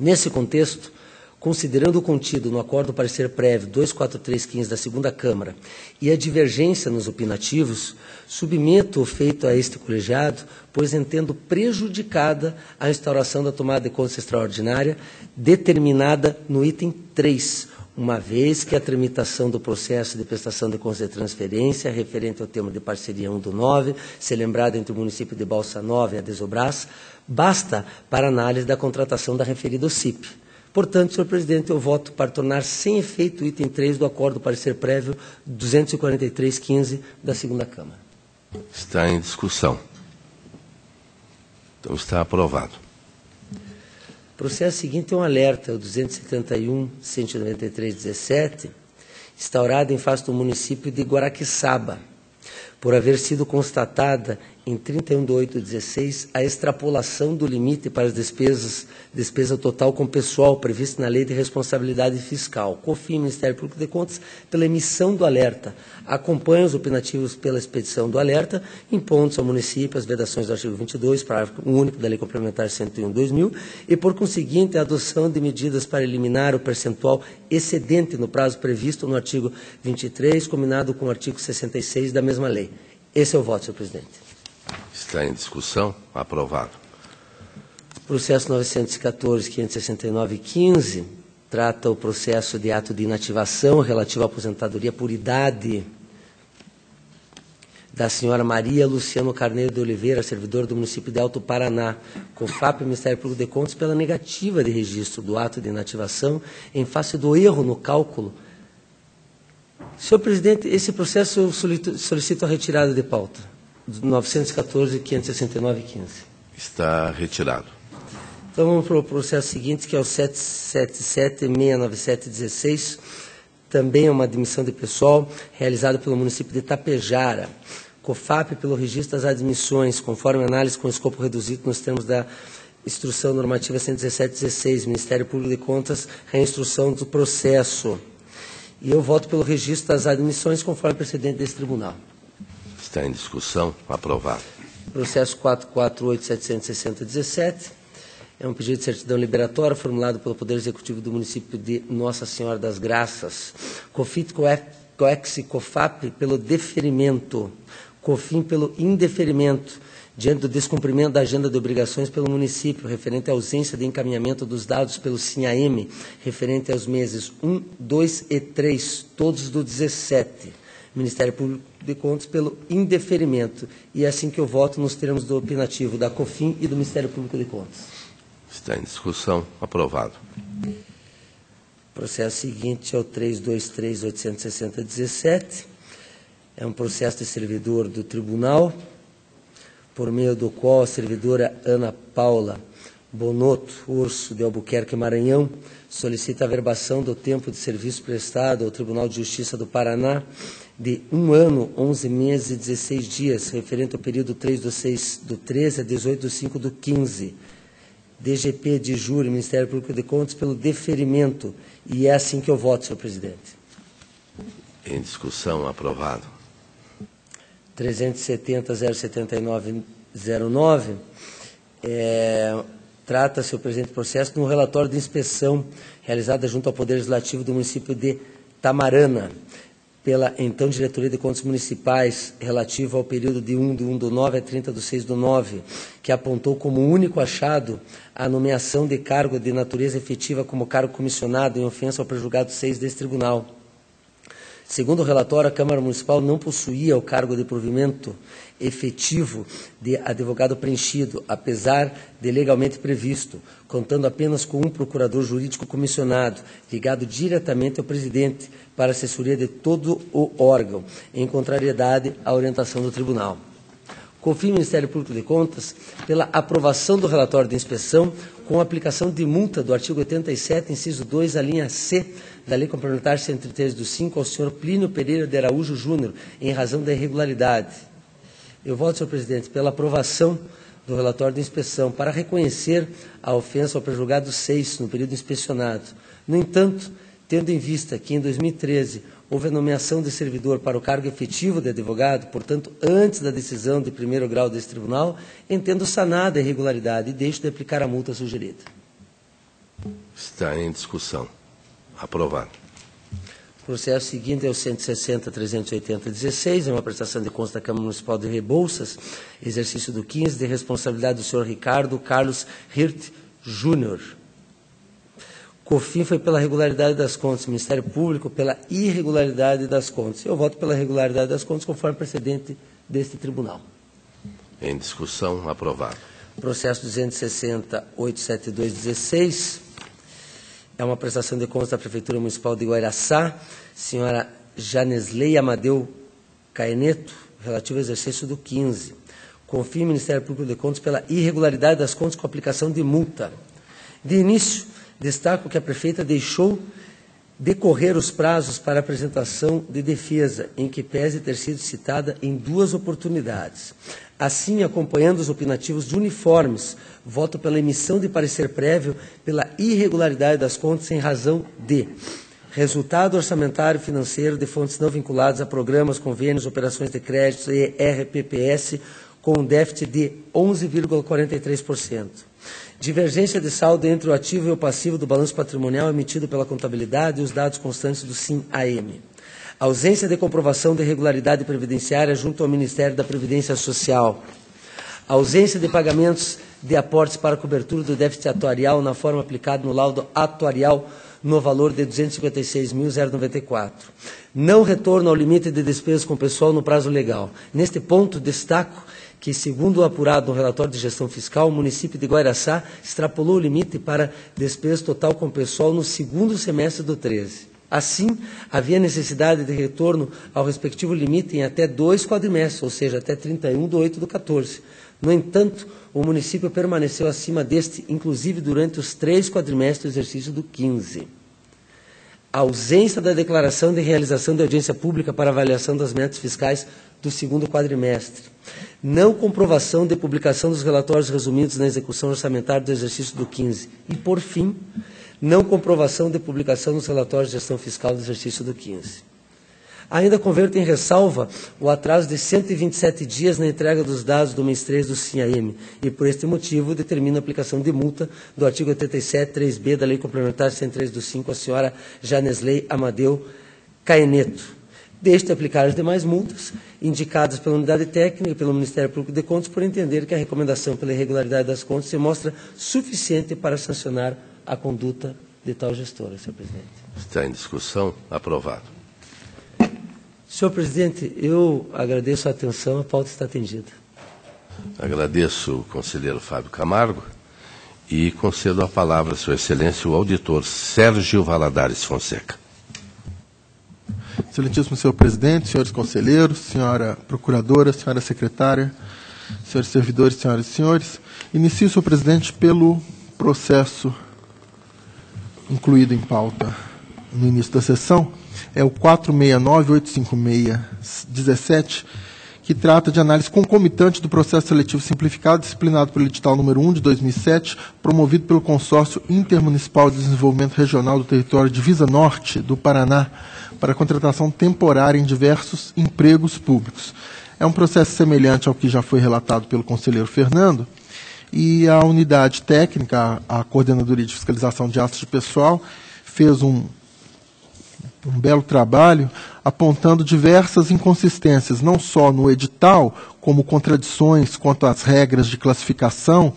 Nesse contexto, considerando o contido no acordo parecer prévio 243/15 da segunda Câmara e a divergência nos opinativos, submeto o feito a este colegiado, pois entendo prejudicada a instauração da tomada de conta extraordinária determinada no item 3, uma vez que a tramitação do processo de prestação de contas de transferência referente ao tema de parceria 1 do 9, celebrado entre o município de Balsa Nova e a Desobras, basta para análise da contratação da referida OCIP. Portanto, senhor presidente, eu voto para tornar sem efeito o item 3 do acordo parecer prévio 243/15 da segunda Câmara. Está em discussão. Então está aprovado. O processo seguinte é um alerta, o 271.193.17, instaurado em face do município de Guaraqueçaba, por haver sido constatada em 31/8/16 a extrapolação do limite para as despesa total com pessoal prevista na Lei de Responsabilidade Fiscal. COFIN, Ministério Público de Contas, pela emissão do alerta, acompanha os opinativos pela expedição do alerta, impondo-se ao município as vedações do artigo 22, parágrafo único da Lei Complementar 101/2000, e, por conseguinte, a adoção de medidas para eliminar o percentual excedente no prazo previsto no artigo 23, combinado com o artigo 66 da mesma lei. Esse é o voto, senhor presidente. Está em discussão. Aprovado. Processo 914.569.15 trata o processo de ato de inativação relativo à aposentadoria por idade da senhora Maria Luciano Carneiro de Oliveira, servidora do município de Alto Paraná, COFAP e Ministério Público de Contas, pela negativa de registro do ato de inativação em face do erro no cálculo. Senhor presidente, esse processo eu solicito a retirada de pauta. 914.569.15. Está retirado. Então vamos para o processo seguinte, que é o 777.697.16, também é uma admissão de pessoal, realizada pelo município de Tapejara. COFAP, pelo registro das admissões, conforme análise com escopo reduzido nos termos da Instrução Normativa 117/16, Ministério Público de Contas, reinstrução do processo. E eu voto pelo registro das admissões, conforme precedente desse tribunal. Está em discussão. Aprovado. Processo 448.760.17 é um pedido de certidão liberatória formulado pelo Poder Executivo do município de Nossa Senhora das Graças. COFIT, COEX e COFAP pelo deferimento. COFIN pelo indeferimento, diante do descumprimento da agenda de obrigações pelo município, referente à ausência de encaminhamento dos dados pelo SINAM, referente aos meses 1, 2 e 3, todos do 17. Ministério Público de Contas pelo indeferimento. E é assim que eu voto nos termos do opinativo da COFIN e do Ministério Público de Contas. Está em discussão. Aprovado. O processo seguinte é o 323.860.17. É um processo de servidor do tribunal, por meio do qual a servidora Ana Paula Bonotto Urso de Albuquerque, Maranhão, solicita a verbação do tempo de serviço prestado ao Tribunal de Justiça do Paraná de 1 ano, 11 meses e 16 dias, referente ao período 3/6/13 a 18/5/15. DGP de Júri, Ministério Público de Contas, pelo deferimento. E é assim que eu voto, senhor presidente. Em discussão. Aprovado. 370.079.09 trata, senhor presidente, do processo de um relatório de inspeção realizada junto ao Poder Legislativo do município de Tamarana, pela então Diretoria de Contas Municipais, relativo ao período de 1/1/9 a 30/6/9, que apontou como único achado a nomeação de cargo de natureza efetiva como cargo comissionado em ofensa ao prejulgado 6 deste tribunal. Segundo o relatório, a Câmara Municipal não possuía o cargo de provimento efetivo de advogado preenchido, apesar de legalmente previsto, contando apenas com um procurador jurídico comissionado, ligado diretamente ao presidente, para assessoria de todo o órgão, em contrariedade à orientação do tribunal. Confio ao Ministério Público de Contas pela aprovação do relatório de inspeção com aplicação de multa do artigo 87, inciso 2, a linha C, da Lei Complementar 103/5, ao senhor Plínio Pereira de Araújo Júnior, em razão da irregularidade. Eu voto, senhor presidente, pela aprovação do relatório de inspeção para reconhecer a ofensa ao prejulgado 6 no período inspecionado. No entanto, tendo em vista que em 2013 houve a nomeação de servidor para o cargo efetivo de advogado, portanto, antes da decisão de primeiro grau desse tribunal, entendo sanada a irregularidade e deixo de aplicar a multa sugerida. Está em discussão. Aprovado. O processo seguinte é o 160.380.16, é uma prestação de contas da Câmara Municipal de Rebouças, exercício do 15, de responsabilidade do senhor Ricardo Carlos Hirt Júnior. COFIN foi pela regularidade das contas, Ministério Público pela irregularidade das contas. Eu voto pela regularidade das contas, conforme precedente deste tribunal. Em discussão. Aprovado. Processo 260.872.16, é uma prestação de contas da Prefeitura Municipal de Guaraçá, senhora Janesley Amadeu Caeneto, relativo ao exercício do 15. confia o Ministério Público de Contas pela irregularidade das contas com aplicação de multa. De início, destaco que a prefeita deixou decorrer os prazos para apresentação de defesa, em que pese ter sido citada em 2 oportunidades. Assim, acompanhando os opinativos de uniformes, voto pela emissão de parecer prévio pela irregularidade das contas em razão de resultado orçamentário financeiro de fontes não vinculadas a programas, convênios, operações de créditos e RPPS com um déficit de 11,43%. Divergência de saldo entre o ativo e o passivo do balanço patrimonial emitido pela contabilidade e os dados constantes do SIM-AM. Ausência de comprovação de regularidade previdenciária junto ao Ministério da Previdência Social. Ausência de pagamentos de aportes para cobertura do déficit atuarial na forma aplicada no laudo atuarial no valor de R$ 256.094. Não retorno ao limite de despesas com pessoal no prazo legal. Neste ponto, destaco que, segundo o apurado no relatório de gestão fiscal, o município de Guaraçá extrapolou o limite para despesa total com pessoal no 2º semestre do 13. Assim, havia necessidade de retorno ao respectivo limite em até 2 quadrimestres, ou seja, até 31/8 do 14. No entanto, o município permaneceu acima deste, inclusive durante os 3 quadrimestres do exercício do 15. A ausência da declaração de realização de audiência pública para avaliação das metas fiscais do 2º quadrimestre. Não comprovação de publicação dos relatórios resumidos na execução orçamentária do exercício do 15. E, por fim, não comprovação de publicação dos relatórios de gestão fiscal do exercício do 15. Ainda converto em ressalva o atraso de 127 dias na entrega dos dados do mês 3 do SIM-AM e, por este motivo, determino a aplicação de multa do artigo 87, 3b da Lei Complementar 103 do 5 à senhora Janesley Amadeu Caeneto. Deixe de aplicar as demais multas indicadas pela unidade técnica e pelo Ministério Público de Contas por entender que a recomendação pela irregularidade das contas se mostra suficiente para sancionar a conduta de tal gestora, senhor presidente. Está em discussão. Aprovado. Senhor presidente, eu agradeço a atenção, a pauta está atendida. Agradeço o conselheiro Fábio Camargo e concedo a palavra a Sua Excelência, o auditor Sérgio Valadares Fonseca. Excelentíssimo senhor presidente, senhores conselheiros, senhora procuradora, senhora secretária, senhores servidores, senhoras e senhores, inicio, senhor presidente, pelo processo incluído em pauta no início da sessão, é o 469-856-17, que trata de análise concomitante do processo seletivo simplificado disciplinado pelo edital número 1 de 2007, promovido pelo Consórcio Intermunicipal de Desenvolvimento Regional do Território Divisa Norte do Paraná, para contratação temporária em diversos empregos públicos. É um processo semelhante ao que já foi relatado pelo conselheiro Fernando, e a unidade técnica, a Coordenadoria de Fiscalização de Atos de Pessoal, fez um belo trabalho apontando diversas inconsistências, não só no edital, como contradições quanto às regras de classificação,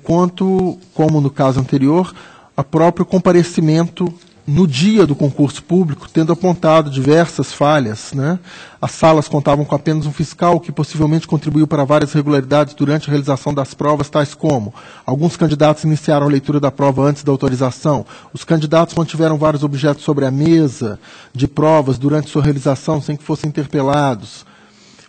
quanto, como no caso anterior, a próprio comparecimento no dia do concurso público, tendo apontado diversas falhas, né? As salas contavam com apenas um fiscal, que possivelmente contribuiu para várias irregularidades durante a realização das provas, tais como: alguns candidatos iniciaram a leitura da prova antes da autorização, os candidatos mantiveram vários objetos sobre a mesa de provas durante sua realização sem que fossem interpelados,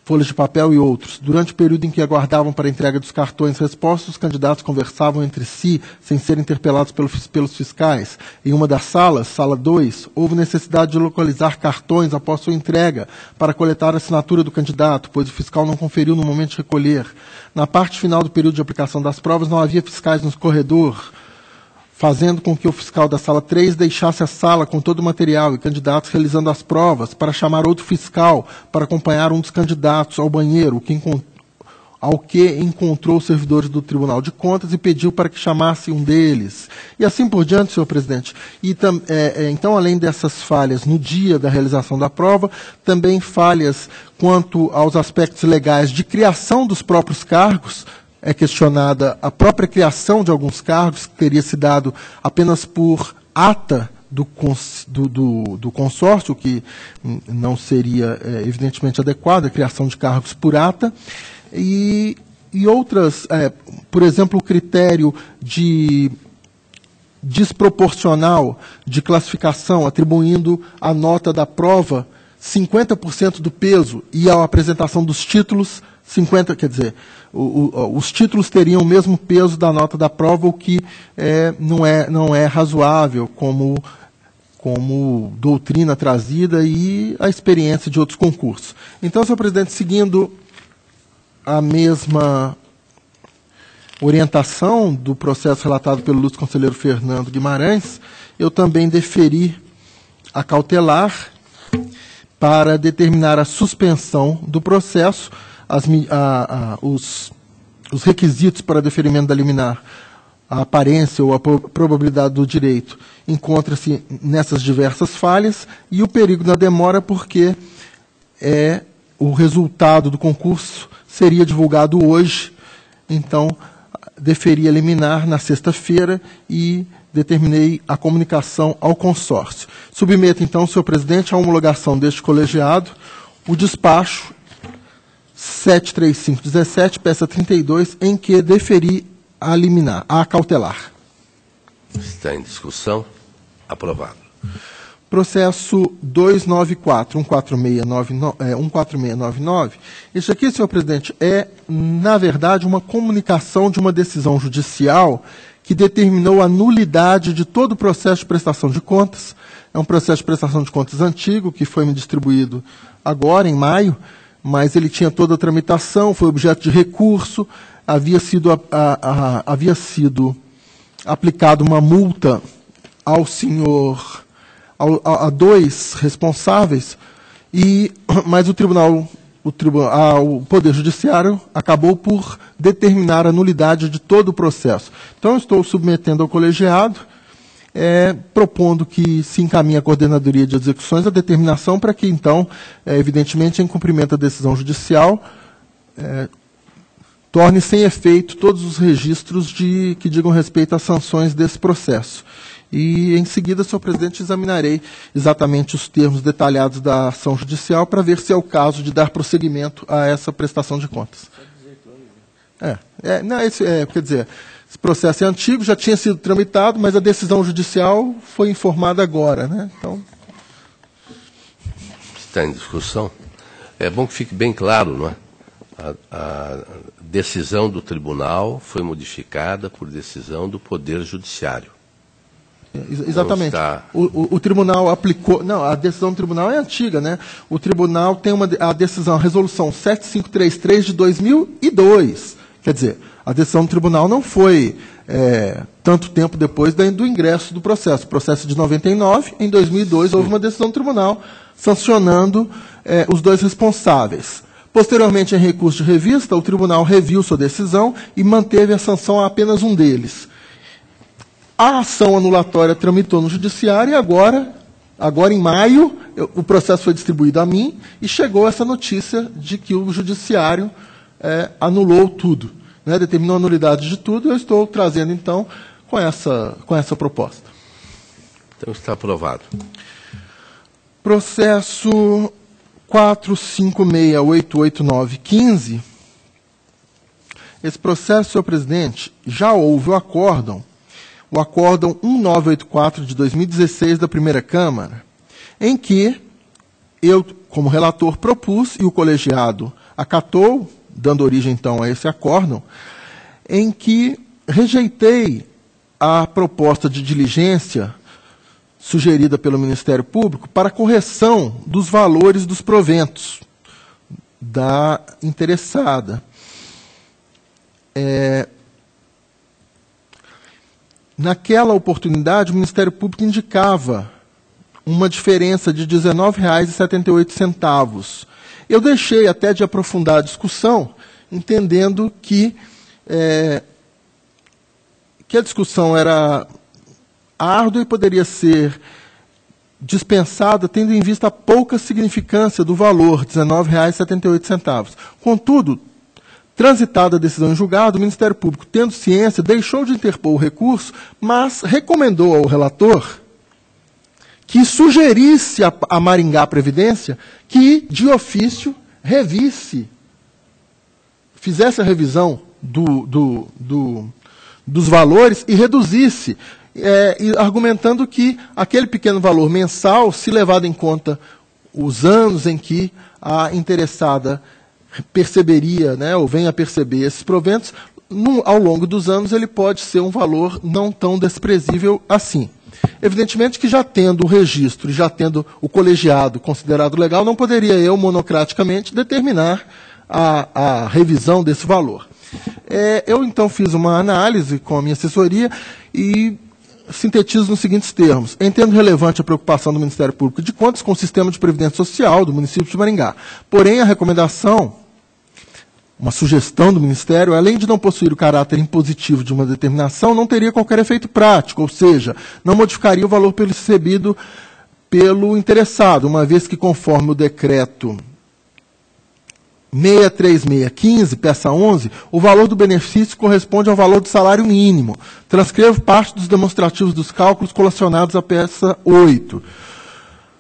folhas de papel e outros. Durante o período em que aguardavam para a entrega dos cartões respostos, os candidatos conversavam entre si, sem serem interpelados pelos fiscais. Em uma das salas, sala 2, houve necessidade de localizar cartões após sua entrega para coletar a assinatura do candidato, pois o fiscal não conferiu no momento de recolher. Na parte final do período de aplicação das provas, não havia fiscais no corredor, fazendo com que o fiscal da sala 3 deixasse a sala com todo o material e candidatos realizando as provas para chamar outro fiscal para acompanhar um dos candidatos ao banheiro, ao que encontrou os servidores do Tribunal de Contas e pediu para que chamasse um deles. E assim por diante, senhor presidente. E, então, além dessas falhas no dia da realização da prova, também falhas quanto aos aspectos legais de criação dos próprios cargos. É questionada a própria criação de alguns cargos, que teria se dado apenas por ata do consórcio, que não seria, evidentemente, adequada, a criação de cargos por ata, e outras, por exemplo, o critério de desproporcional de classificação, atribuindo à nota da prova 50% do peso e a apresentação dos títulos 50, quer dizer, os títulos teriam o mesmo peso da nota da prova, o que não é razoável como doutrina trazida e a experiência de outros concursos. Então, senhor presidente, seguindo a mesma orientação do processo relatado pelo ilustre conselheiro Fernando Guimarães, eu também deferi a cautelar para determinar a suspensão do processo, os requisitos para deferimento da liminar, a aparência ou a probabilidade do direito, encontra-se nessas diversas falhas, e o perigo da demora porque o resultado do concurso seria divulgado hoje, então deferi a liminar na sexta-feira e determinei a comunicação ao consórcio. Submeto, então, senhor presidente, à homologação deste colegiado o despacho 73517, peça 32, em que deferi a liminar, a cautelar. Está em discussão. Aprovado. Processo 294-14699. Isso aqui, senhor presidente, é, na verdade, uma comunicação de uma decisão judicial que determinou a nulidade de todo o processo de prestação de contas. É um processo de prestação de contas antigo, que foi me distribuído agora, em maio, mas ele tinha toda a tramitação, foi objeto de recurso, havia sido aplicada uma multa ao senhor, a dois responsáveis, mas o Poder Judiciário acabou por determinar a nulidade de todo o processo. Então, estou submetendo ao colegiado, propondo que se encaminhe à Coordenadoria de Execuções a determinação para que, então, evidentemente, em cumprimento da decisão judicial, torne sem efeito todos os registros que digam respeito às sanções desse processo. E, em seguida, senhor presidente, examinarei exatamente os termos detalhados da ação judicial para ver se é o caso de dar prosseguimento a essa prestação de contas. Quer dizer, esse processo é antigo, já tinha sido tramitado, mas a decisão judicial foi informada agora, né? Então, está em discussão. É bom que fique bem claro, não é? A decisão do tribunal foi modificada por decisão do Poder Judiciário. Exatamente. O tribunal aplicou... Não, a decisão do tribunal é antiga, né? O tribunal tem a decisão, a resolução 7533 de 2002. Quer dizer, a decisão do tribunal não foi tanto tempo depois do ingresso do processo. O processo de 99, em 2002, houve uma decisão do tribunal sancionando os dois responsáveis. Posteriormente, em recurso de revista, o tribunal reviu sua decisão e manteve a sanção a apenas um deles. A ação anulatória tramitou no judiciário e agora em maio, o processo foi distribuído a mim e chegou essa notícia de que o judiciário anulou tudo, né, determinou a nulidade de tudo. Eu estou trazendo, então, com essa proposta. Então, está aprovado. Processo 456888915. Esse processo, senhor presidente, já houve o acórdão 1984 de 2016 da primeira Câmara, em que eu, como relator, propus e o colegiado acatou, dando origem, então, a esse acórdão, em que rejeitei a proposta de diligência sugerida pelo Ministério Público para correção dos valores dos proventos da interessada. Naquela oportunidade, o Ministério Público indicava uma diferença de R$ 19,78. Eu deixei até de aprofundar a discussão, entendendo que a discussão era árdua e poderia ser dispensada, tendo em vista a pouca significância do valor, R$ 19,78. Contudo, transitada a decisão em julgado, o Ministério Público, tendo ciência, deixou de interpor o recurso, mas recomendou ao relator que sugerisse a Maringá Previdência que, de ofício, fizesse a revisão dos valores e reduzisse, argumentando que aquele pequeno valor mensal, se levado em conta os anos em que a interessada perceberia, né, ou vem a perceber esses proventos, ao longo dos anos ele pode ser um valor não tão desprezível assim. Evidentemente que já tendo o registro, já tendo o colegiado considerado legal, não poderia eu, monocraticamente, determinar a revisão desse valor. Eu, então, fiz uma análise com a minha assessoria e sintetizo nos seguintes termos. Entendo relevante a preocupação do Ministério Público de Contas com o sistema de previdência social do município de Maringá. Porém, a recomendação, uma sugestão do Ministério, além de não possuir o caráter impositivo de uma determinação, não teria qualquer efeito prático, ou seja, não modificaria o valor recebido pelo interessado, uma vez que, conforme o decreto 63615, peça 11, o valor do benefício corresponde ao valor do salário mínimo. Transcrevo parte dos demonstrativos dos cálculos colacionados à peça 8.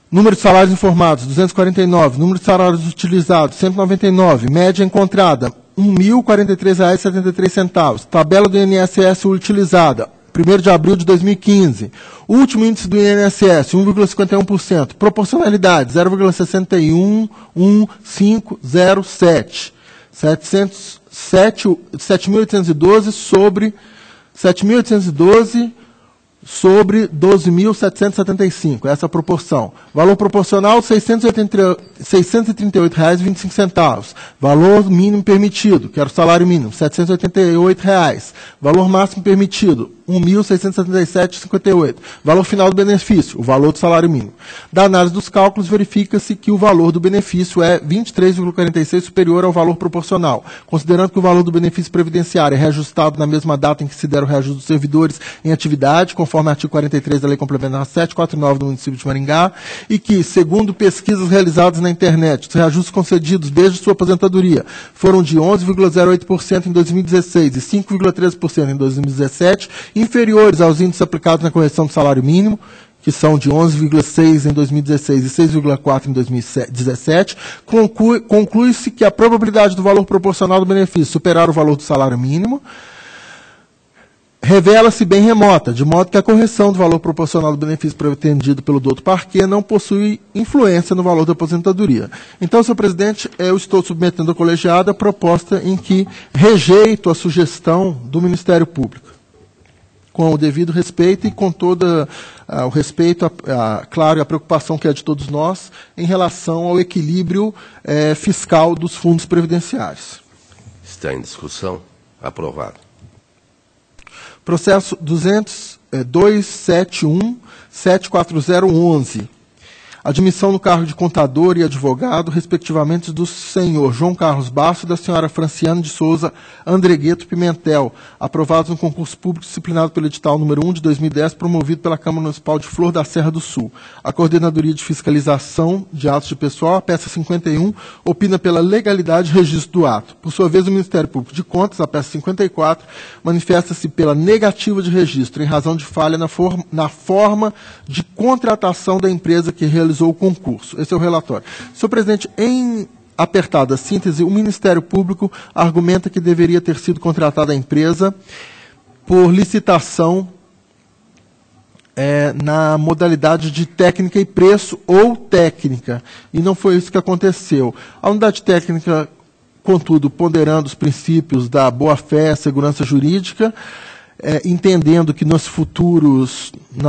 Número de salários informados, 249. Número de salários utilizados, 199. Média encontrada, R$ 1.043,73. Tabela do INSS utilizada, 1º de abril de 2015. Último índice do INSS, 1,51%. Proporcionalidade, 0,611507. 7.812 sobre 7.812 sobre 12.775, essa é a proporção. Valor proporcional, R$ 638,25. Valor mínimo permitido, que era o salário mínimo, R$ 788. Valor máximo permitido, R$ 1.677,58. Valor final do benefício, o valor do salário mínimo. Da análise dos cálculos, verifica-se que o valor do benefício é 23,46 superior ao valor proporcional. Considerando que o valor do benefício previdenciário é reajustado na mesma data em que se der o reajuste dos servidores em atividade, conforme o artigo 43 da Lei Complementar 749 do município de Maringá, e que, segundo pesquisas realizadas na internet, os reajustes concedidos desde sua aposentadoria foram de 11,08% em 2016 e 5,13% em 2017, inferiores aos índices aplicados na correção do salário mínimo, que são de 11,6% em 2016 e 6,4% em 2017, conclui-se que a probabilidade do valor proporcional do benefício superar o valor do salário mínimo revela-se bem remota, de modo que a correção do valor proporcional do benefício pretendido pelo douto Parquet não possui influência no valor da aposentadoria. Então, senhor presidente, eu estou submetendo ao colegiado a proposta em que rejeito a sugestão do Ministério Público, com o devido respeito e com todo o respeito, claro, a preocupação que é de todos nós em relação ao equilíbrio fiscal dos fundos previdenciários. Está em discussão. Aprovado. Processo 271-74011. Admissão no cargo de contador e advogado, respectivamente, do senhor João Carlos Basso e da senhora Franciane de Souza Andregueto Pimentel, aprovados no concurso público disciplinado pelo edital número 1 de 2010, promovido pela Câmara Municipal de Flor da Serra do Sul. A Coordenadoria de Fiscalização de Atos de Pessoal, a peça 51, opina pela legalidade e registro do ato. Por sua vez, o Ministério Público de Contas, a peça 54, manifesta-se pela negativa de registro, em razão de falha na forma de contratação da empresa que realizou o concurso. Esse é o relatório. Senhor presidente, em apertada síntese, o Ministério Público argumenta que deveria ter sido contratada a empresa por licitação na modalidade de técnica e preço ou técnica, e não foi isso que aconteceu. A unidade técnica, contudo, ponderando os princípios da boa-fé, segurança jurídica, entendendo que nas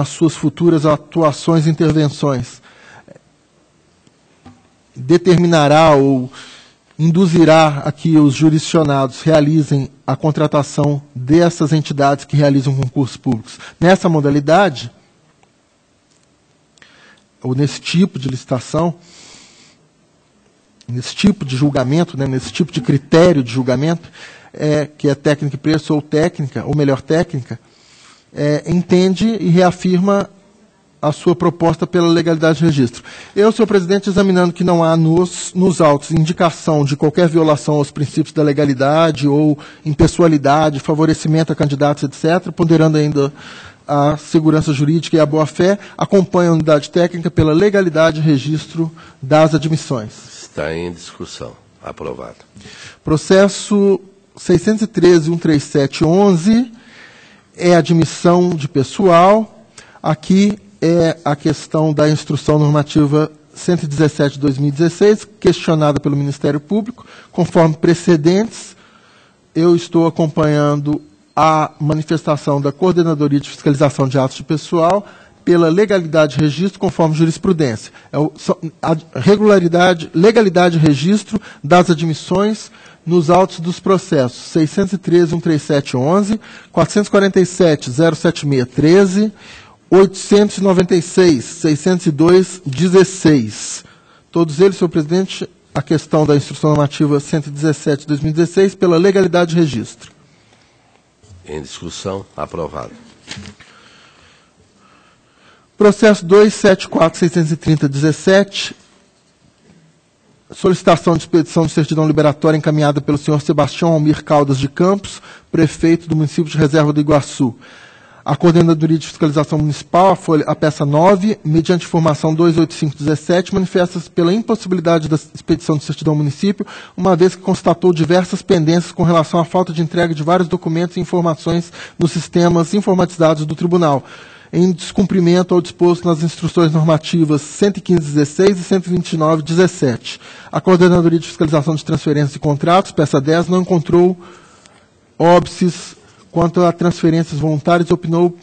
suas futuras atuações e intervenções, determinará ou induzirá a que os jurisdicionados realizem a contratação dessas entidades que realizam concursos públicos nessa modalidade, ou nesse tipo de licitação, nesse tipo de julgamento, nesse tipo de critério de julgamento, que é técnica e preço ou técnica, ou melhor, técnica, entende e reafirma a sua proposta pela legalidade de registro. Eu, senhor presidente, examinando que não há nos autos indicação de qualquer violação aos princípios da legalidade ou impessoalidade, favorecimento a candidatos, etc., ponderando ainda a segurança jurídica e a boa-fé, acompanho a unidade técnica pela legalidade de registro das admissões. Está em discussão. Aprovado. Processo 613.13711 é admissão de pessoal. Aqui é a questão da instrução normativa 117 de 2016, questionada pelo Ministério Público, conforme precedentes. Eu estou acompanhando a manifestação da Coordenadoria de Fiscalização de Atos de Pessoal pela legalidade de registro, conforme jurisprudência. A legalidade de registro das admissões nos autos dos processos 613.13711, 447.07613, 896, 602.16. Todos eles, senhor presidente, a questão da instrução normativa 117 de 2016 pela legalidade de registro. Em discussão, aprovado. Processo 274.630.17, solicitação de expedição de certidão liberatória encaminhada pelo senhor Sebastião Almir Caldas de Campos, prefeito do município de Reserva do Iguaçu. A Coordenadoria de Fiscalização Municipal, a peça 9, mediante informação 285.17, manifesta-se pela impossibilidade da expedição de certidão ao município, uma vez que constatou diversas pendências com relação à falta de entrega de vários documentos e informações nos sistemas informatizados do Tribunal, em descumprimento ao disposto nas instruções normativas 115.16 e 129.17. A Coordenadoria de Fiscalização de Transferências e Contratos, peça 10, não encontrou óbices quanto a transferências voluntárias, opinou,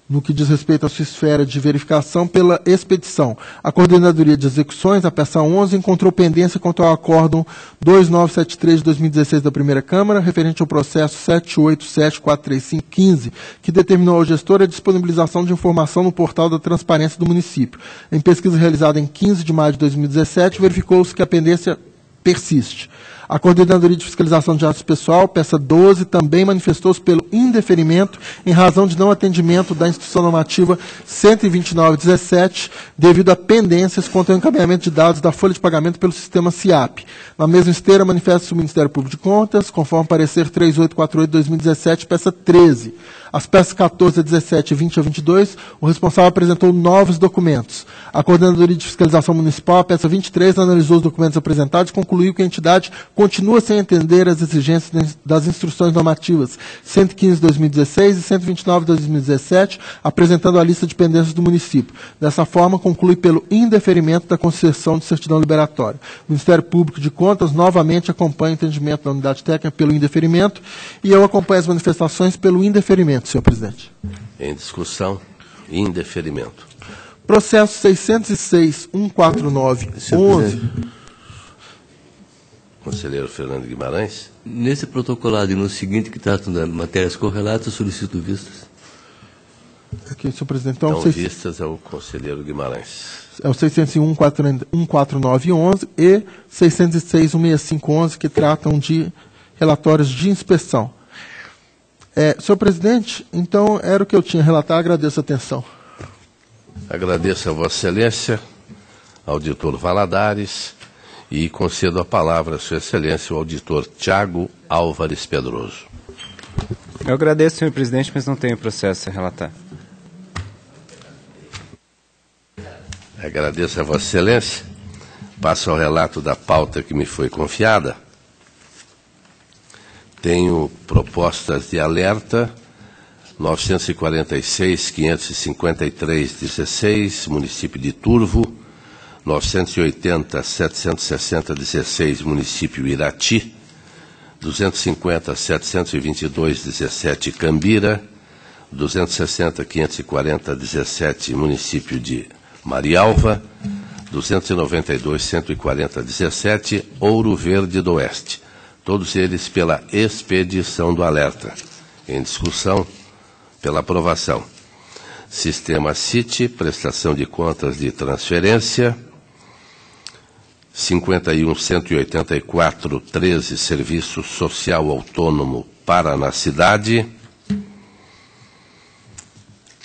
no que diz respeito à sua esfera de verificação, pela expedição. A Coordenadoria de Execuções, a peça 11, encontrou pendência quanto ao acórdão 2973 de 2016 da Primeira Câmara, referente ao processo 787.435.15, que determinou ao gestor a disponibilização de informação no portal da transparência do município. Em pesquisa realizada em 15 de maio de 2017, verificou-se que a pendência persiste. A Coordenadoria de Fiscalização de Atos Pessoal, peça 12, também manifestou-se pelo indeferimento em razão de não atendimento da instrução normativa 129.17, devido a pendências quanto ao encaminhamento de dados da folha de pagamento pelo sistema SIAP. Na mesma esteira, manifesta-se o Ministério Público de Contas, conforme parecer 3848/2017, peça 13. As peças 14 a 17 e 20 a 22, o responsável apresentou novos documentos. A Coordenadoria de Fiscalização Municipal, a peça 23, analisou os documentos apresentados e concluiu que a entidade continua sem entender as exigências das instruções normativas 115/2016 e 129/2017, apresentando a lista de pendências do município. Dessa forma, conclui pelo indeferimento da concessão de certidão liberatória. O Ministério Público de Contas novamente acompanha o entendimento da unidade técnica pelo indeferimento e eu acompanho as manifestações pelo indeferimento, senhor presidente. Em discussão, indeferimento. Processo 606.149.11. Conselheiro Fernando Guimarães. Nesse protocolado e no seguinte, que tratam das matérias correlatas, eu solicito vistas. Aqui, senhor presidente. Então, vistas ao conselheiro Guimarães. É o 601.149.11 e 606.165.11, que tratam de relatórios de inspeção. Senhor presidente, então era o que eu tinha a relatar. Agradeço a atenção. Agradeço a Vossa Excelência, auditor Valadares, e concedo a palavra a Sua Excelência, o auditor Tiago Álvares Pedroso. Eu agradeço, senhor presidente, mas não tenho processo a relatar. Agradeço a Vossa Excelência. Passo ao relato da pauta que me foi confiada. Tenho propostas de alerta 946.553.16, município de Turvo, 980.760.16, município Irati, 250.722.17, Cambira, 260.540.17, município de Marialva, 292.140.17, Ouro Verde do Oeste. Todos eles pela expedição do alerta. Em discussão, pela aprovação. Sistema CIT, prestação de contas de transferência, 51.184.13, Serviço Social Autônomo Paraná Cidade,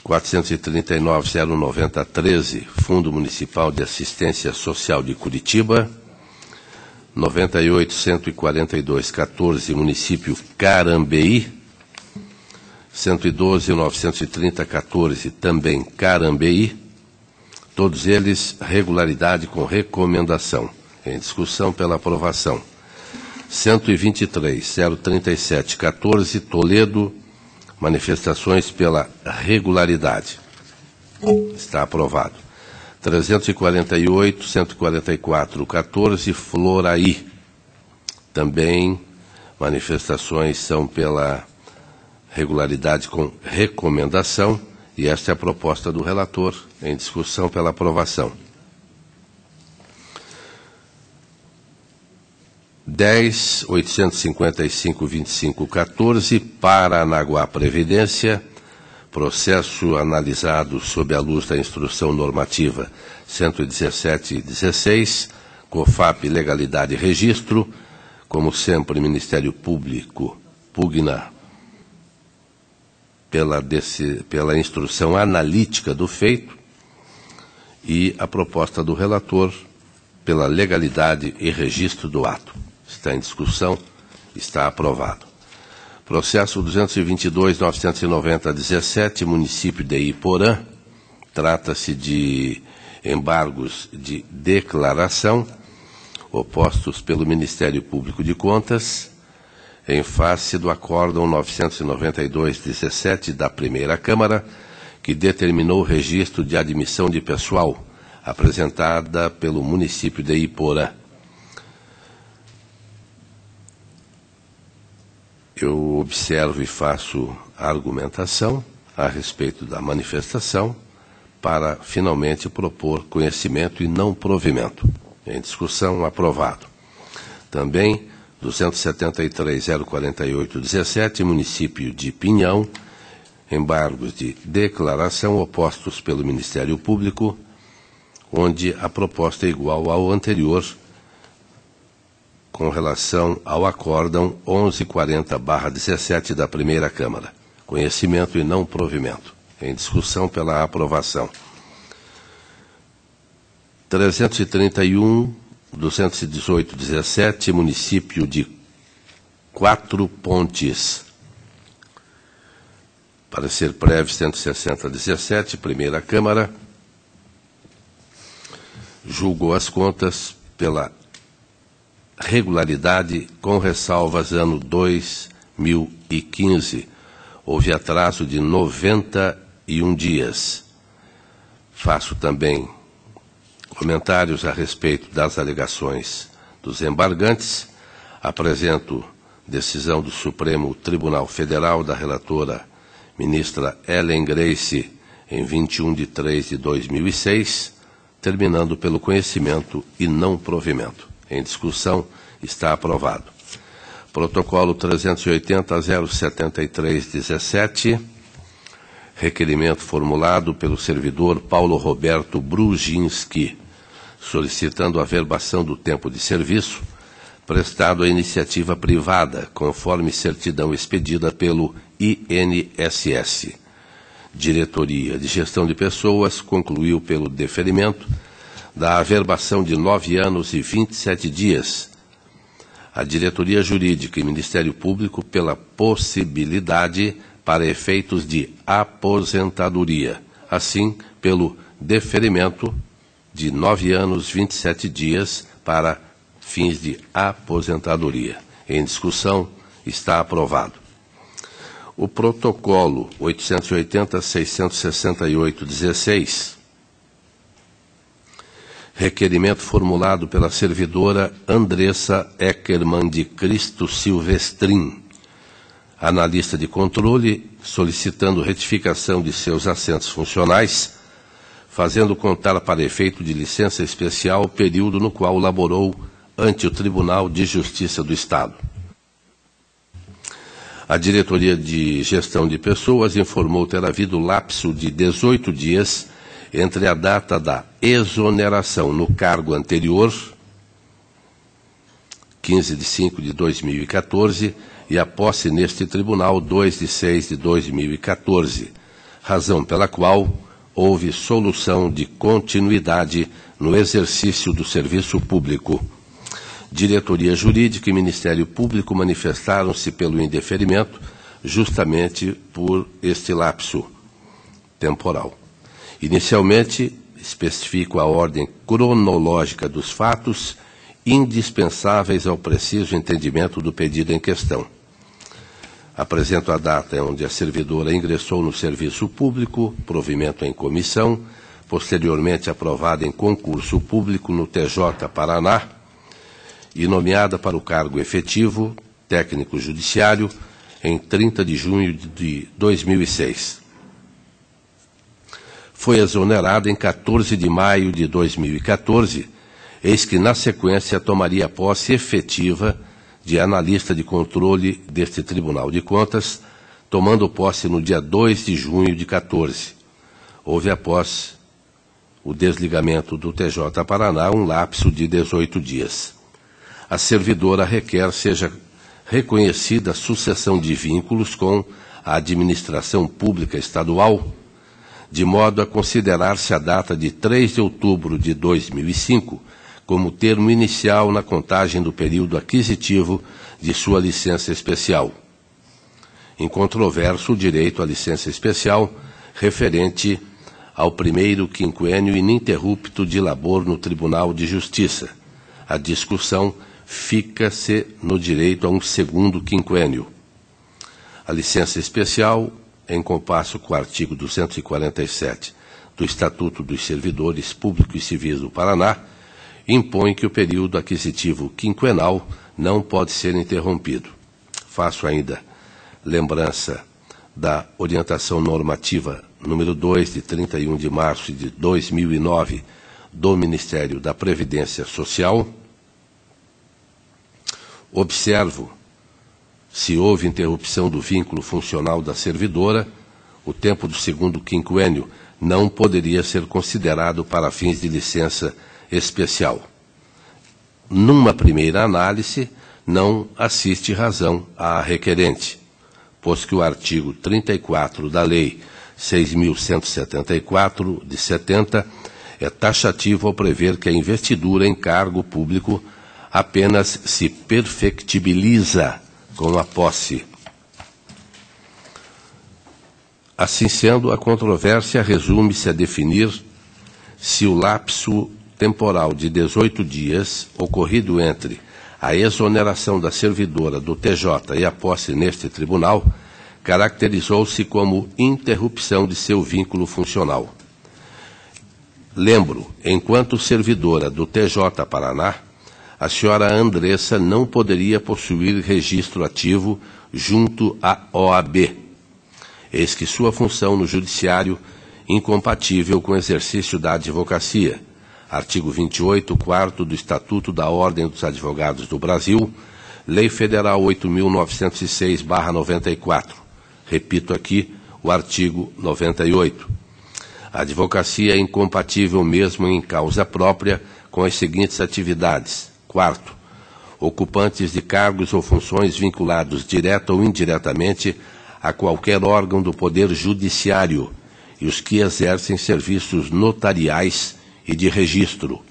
439.090.13, Fundo Municipal de Assistência Social de Curitiba, 98.142.14, município Carambeí, 112.930.14, também Carambeí, todos eles regularidade com recomendação. Em discussão pela aprovação. 123.037.14, Toledo, manifestações pela regularidade. Está aprovado. 348, 144, 14, Floraí. Também manifestações são pela regularidade com recomendação, e esta é a proposta do relator em discussão pela aprovação. 10, 855, 25, 14, Paranaguá Previdência, processo analisado sob a luz da Instrução Normativa 117/16, COFAP Legalidade e Registro. Como sempre, o Ministério Público pugna pela instrução analítica do feito e a proposta do relator pela legalidade e registro do ato. Está em discussão, está aprovado. Processo 222.990/17, município de Iporã. Trata-se de embargos de declaração opostos pelo Ministério Público de Contas, em face do Acórdão 992/17 da Primeira Câmara, que determinou o registro de admissão de pessoal apresentada pelo município de Iporã. Eu observo e faço argumentação a respeito da manifestação para, finalmente, propor conhecimento e não provimento. Em discussão, aprovado. Também, 273.048/17, município de Pinhão, embargos de declaração opostos pelo Ministério Público, onde a proposta é igual ao anterior, com relação ao Acórdão 1140/17 da Primeira Câmara. Conhecimento e não provimento. Em discussão pela aprovação. 331, 218/17, município de Quatro Pontes. Parecer prévio 160/17, Primeira Câmara. Julgou as contas pela regularidade com ressalvas ano 2015. Houve atraso de 91 dias. Faço também comentários a respeito das alegações dos embargantes. Apresento decisão do Supremo Tribunal Federal da relatora ministra Ellen Grace em 21 de 3 de 2006, terminando pelo conhecimento e não provimento. Em discussão, está aprovado. Protocolo 380.073/17, requerimento formulado pelo servidor Paulo Roberto Brujinski, solicitando a averbação do tempo de serviço prestado à iniciativa privada, conforme certidão expedida pelo INSS. Diretoria de Gestão de Pessoas concluiu pelo deferimento da averbação de 9 anos e 27 dias. A Diretoria Jurídica e Ministério Público pela possibilidade para efeitos de aposentadoria. Assim, pelo deferimento de 9 anos e 27 dias para fins de aposentadoria. Em discussão, está aprovado. O protocolo 880.668/16, requerimento formulado pela servidora Andressa Eckermann de Cristo Silvestrin, analista de controle, solicitando retificação de seus assentos funcionais, fazendo contar para efeito de licença especial o período no qual laborou ante o Tribunal de Justiça do Estado. A Diretoria de Gestão de Pessoas informou ter havido lapso de 18 dias entre a data da exoneração no cargo anterior, 15 de 5 de 2014, e a posse neste tribunal, 2 de 6 de 2014, razão pela qual houve solução de continuidade no exercício do serviço público. Diretoria Jurídica e Ministério Público manifestaram-se pelo indeferimento justamente por este lapso temporal. Inicialmente, especifico a ordem cronológica dos fatos indispensáveis ao preciso entendimento do pedido em questão. Apresento a data onde a servidora ingressou no serviço público, provimento em comissão, posteriormente aprovada em concurso público no TJ Paraná e nomeada para o cargo efetivo, técnico judiciário, em 30 de junho de 2006. Foi exonerada em 14 de maio de 2014, eis que, na sequência, tomaria posse efetiva de analista de controle deste Tribunal de Contas, tomando posse no dia 2 de junho de 14. Houve, após o desligamento do TJ Paraná, um lapso de 18 dias. A servidora requer seja reconhecida a sucessão de vínculos com a administração pública estadual, de modo a considerar-se a data de 3 de outubro de 2005 como termo inicial na contagem do período aquisitivo de sua licença especial. Incontroverso o direito à licença especial referente ao primeiro quinquênio ininterrupto de labor no Tribunal de Justiça. A discussão fica-se no direito a um segundo quinquênio. A licença especial, em compasso com o artigo 247 do Estatuto dos Servidores Públicos e Civis do Paraná, impõe que o período aquisitivo quinquenal não pode ser interrompido. Faço ainda lembrança da orientação normativa número 2, de 31 de março de 2009, do Ministério da Previdência Social. Observo, se houve interrupção do vínculo funcional da servidora, o tempo do segundo quinquênio não poderia ser considerado para fins de licença especial. Numa primeira análise, não assiste razão à requerente, pois que o artigo 34 da Lei 6.174, de 70, é taxativo ao prever que a investidura em cargo público apenas se perfectibiliza com a posse. Assim sendo, a controvérsia resume-se a definir se o lapso temporal de 18 dias ocorrido entre a exoneração da servidora do TJ e a posse neste tribunal caracterizou-se como interrupção de seu vínculo funcional. Lembro, enquanto servidora do TJ Paraná, a senhora Andressa não poderia possuir registro ativo junto à OAB, eis que sua função no judiciário incompatível com o exercício da advocacia, artigo 28, 4º do Estatuto da Ordem dos Advogados do Brasil, Lei Federal 8.906/94. Repito aqui o artigo 98. A advocacia é incompatível mesmo em causa própria com as seguintes atividades. Quarto, ocupantes de cargos ou funções vinculados direta ou indiretamente a qualquer órgão do Poder Judiciário e os que exercem serviços notariais e de registro.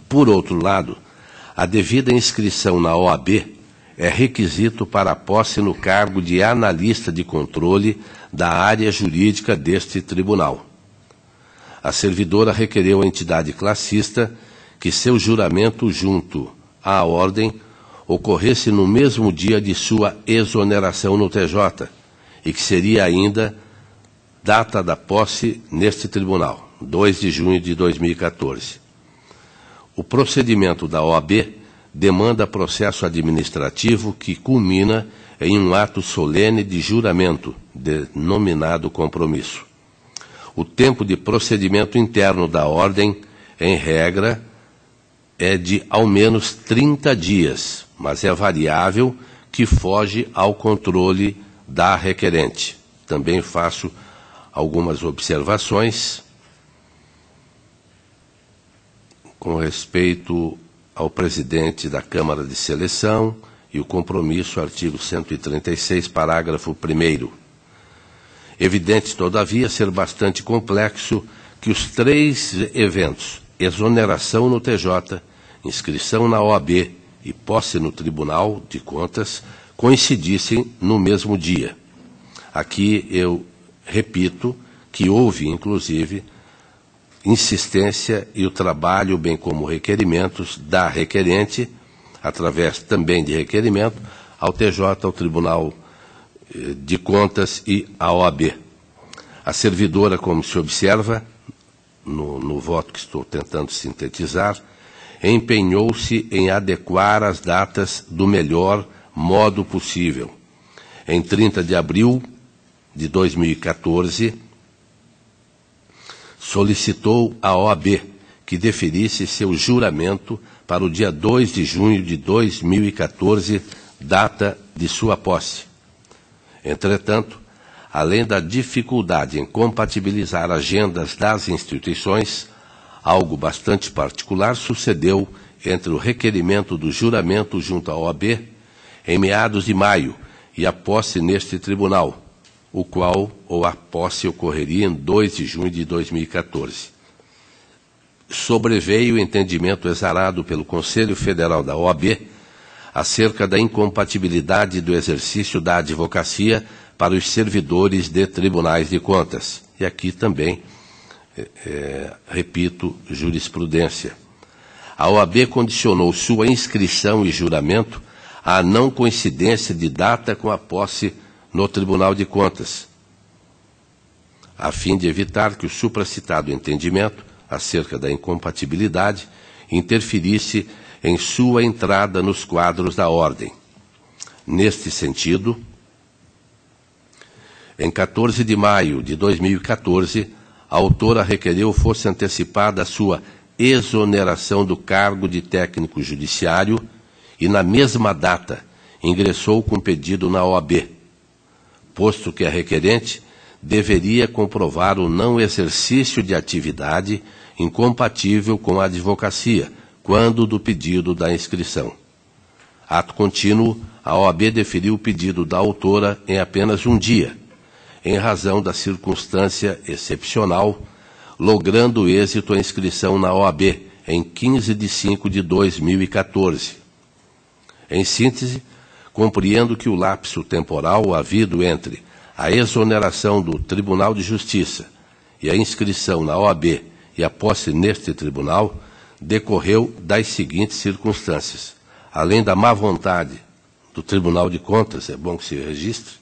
Por outro lado, a devida inscrição na OAB é requisito para a posse no cargo de analista de controle da área jurídica deste tribunal. A servidora requereu à entidade classista que seu juramento junto à ordem ocorresse no mesmo dia de sua exoneração no TJ e que seria ainda data da posse neste tribunal, 2 de junho de 2014. O procedimento da OAB demanda processo administrativo que culmina em um ato solene de juramento, denominado compromisso. O tempo de procedimento interno da ordem, em regra, é de ao menos 30 dias, mas é variável, que foge ao controle da requerente. Também faço algumas observações com respeito ao presidente da Câmara de Seleção e o compromisso, artigo 136, parágrafo 1º. Evidente, todavia, ser bastante complexo que os 3 eventos, exoneração no TJ, inscrição na OAB e posse no Tribunal de Contas, coincidissem no mesmo dia. Aqui eu repito que houve, inclusive, insistência e o trabalho, bem como requerimentos da requerente, através também de requerimento, ao TJ, ao Tribunal de Contas e à OAB. A servidora, como se observa, no voto que estou tentando sintetizar, empenhou-se em adequar as datas do melhor modo possível. Em 30 de abril de 2014, solicitou à OAB que deferisse seu juramento para o dia 2 de junho de 2014, data de sua posse. Entretanto, além da dificuldade em compatibilizar agendas das instituições, algo bastante particular sucedeu entre o requerimento do juramento junto à OAB em meados de maio e a posse neste tribunal, o qual ou a posse ocorreria em 2 de junho de 2014. Sobreveio o entendimento exarado pelo Conselho Federal da OAB acerca da incompatibilidade do exercício da advocacia para os servidores de tribunais de contas. E aqui também, repito, jurisprudência. A OAB condicionou sua inscrição e juramento à não coincidência de data com a posse no Tribunal de Contas, a fim de evitar que o supracitado entendimento acerca da incompatibilidade interferisse em sua entrada nos quadros da Ordem. Neste sentido, em 14 de maio de 2014, a autora requereu fosse antecipada a sua exoneração do cargo de técnico judiciário e, na mesma data, ingressou com pedido na OAB, posto que a requerente deveria comprovar o não exercício de atividade incompatível com a advocacia, quando do pedido da inscrição. Ato contínuo, a OAB deferiu o pedido da autora em apenas um dia, em razão da circunstância excepcional, logrando êxito a inscrição na OAB em 15 de 5 de 2014. Em síntese, compreendo que o lapso temporal havido entre a exoneração do Tribunal de Justiça e a inscrição na OAB e a posse neste tribunal decorreu das seguintes circunstâncias. Além da má vontade do Tribunal de Contas, é bom que se registre,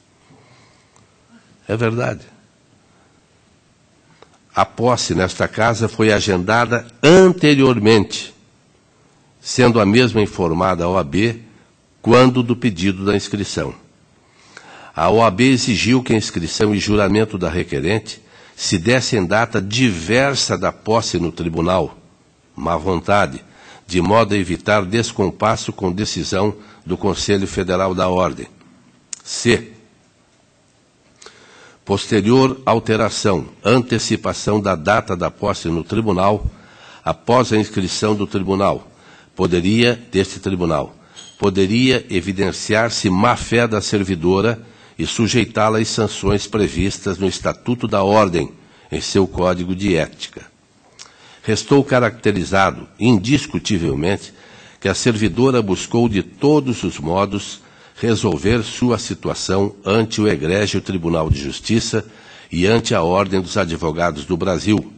é verdade. A posse nesta casa foi agendada anteriormente, sendo a mesma informada à OAB quando do pedido da inscrição. A OAB exigiu que a inscrição e juramento da requerente se desse em data diversa da posse no tribunal, má vontade, de modo a evitar descompasso com decisão do Conselho Federal da Ordem. C. Posterior alteração, antecipação da data da posse no tribunal, após a inscrição do tribunal, deste tribunal, poderia evidenciar-se má-fé da servidora e sujeitá-la às sanções previstas no Estatuto da Ordem, em seu Código de Ética. Restou caracterizado, indiscutivelmente, que a servidora buscou de todos os modos resolver sua situação ante o egrégio Tribunal de Justiça e ante a Ordem dos Advogados do Brasil,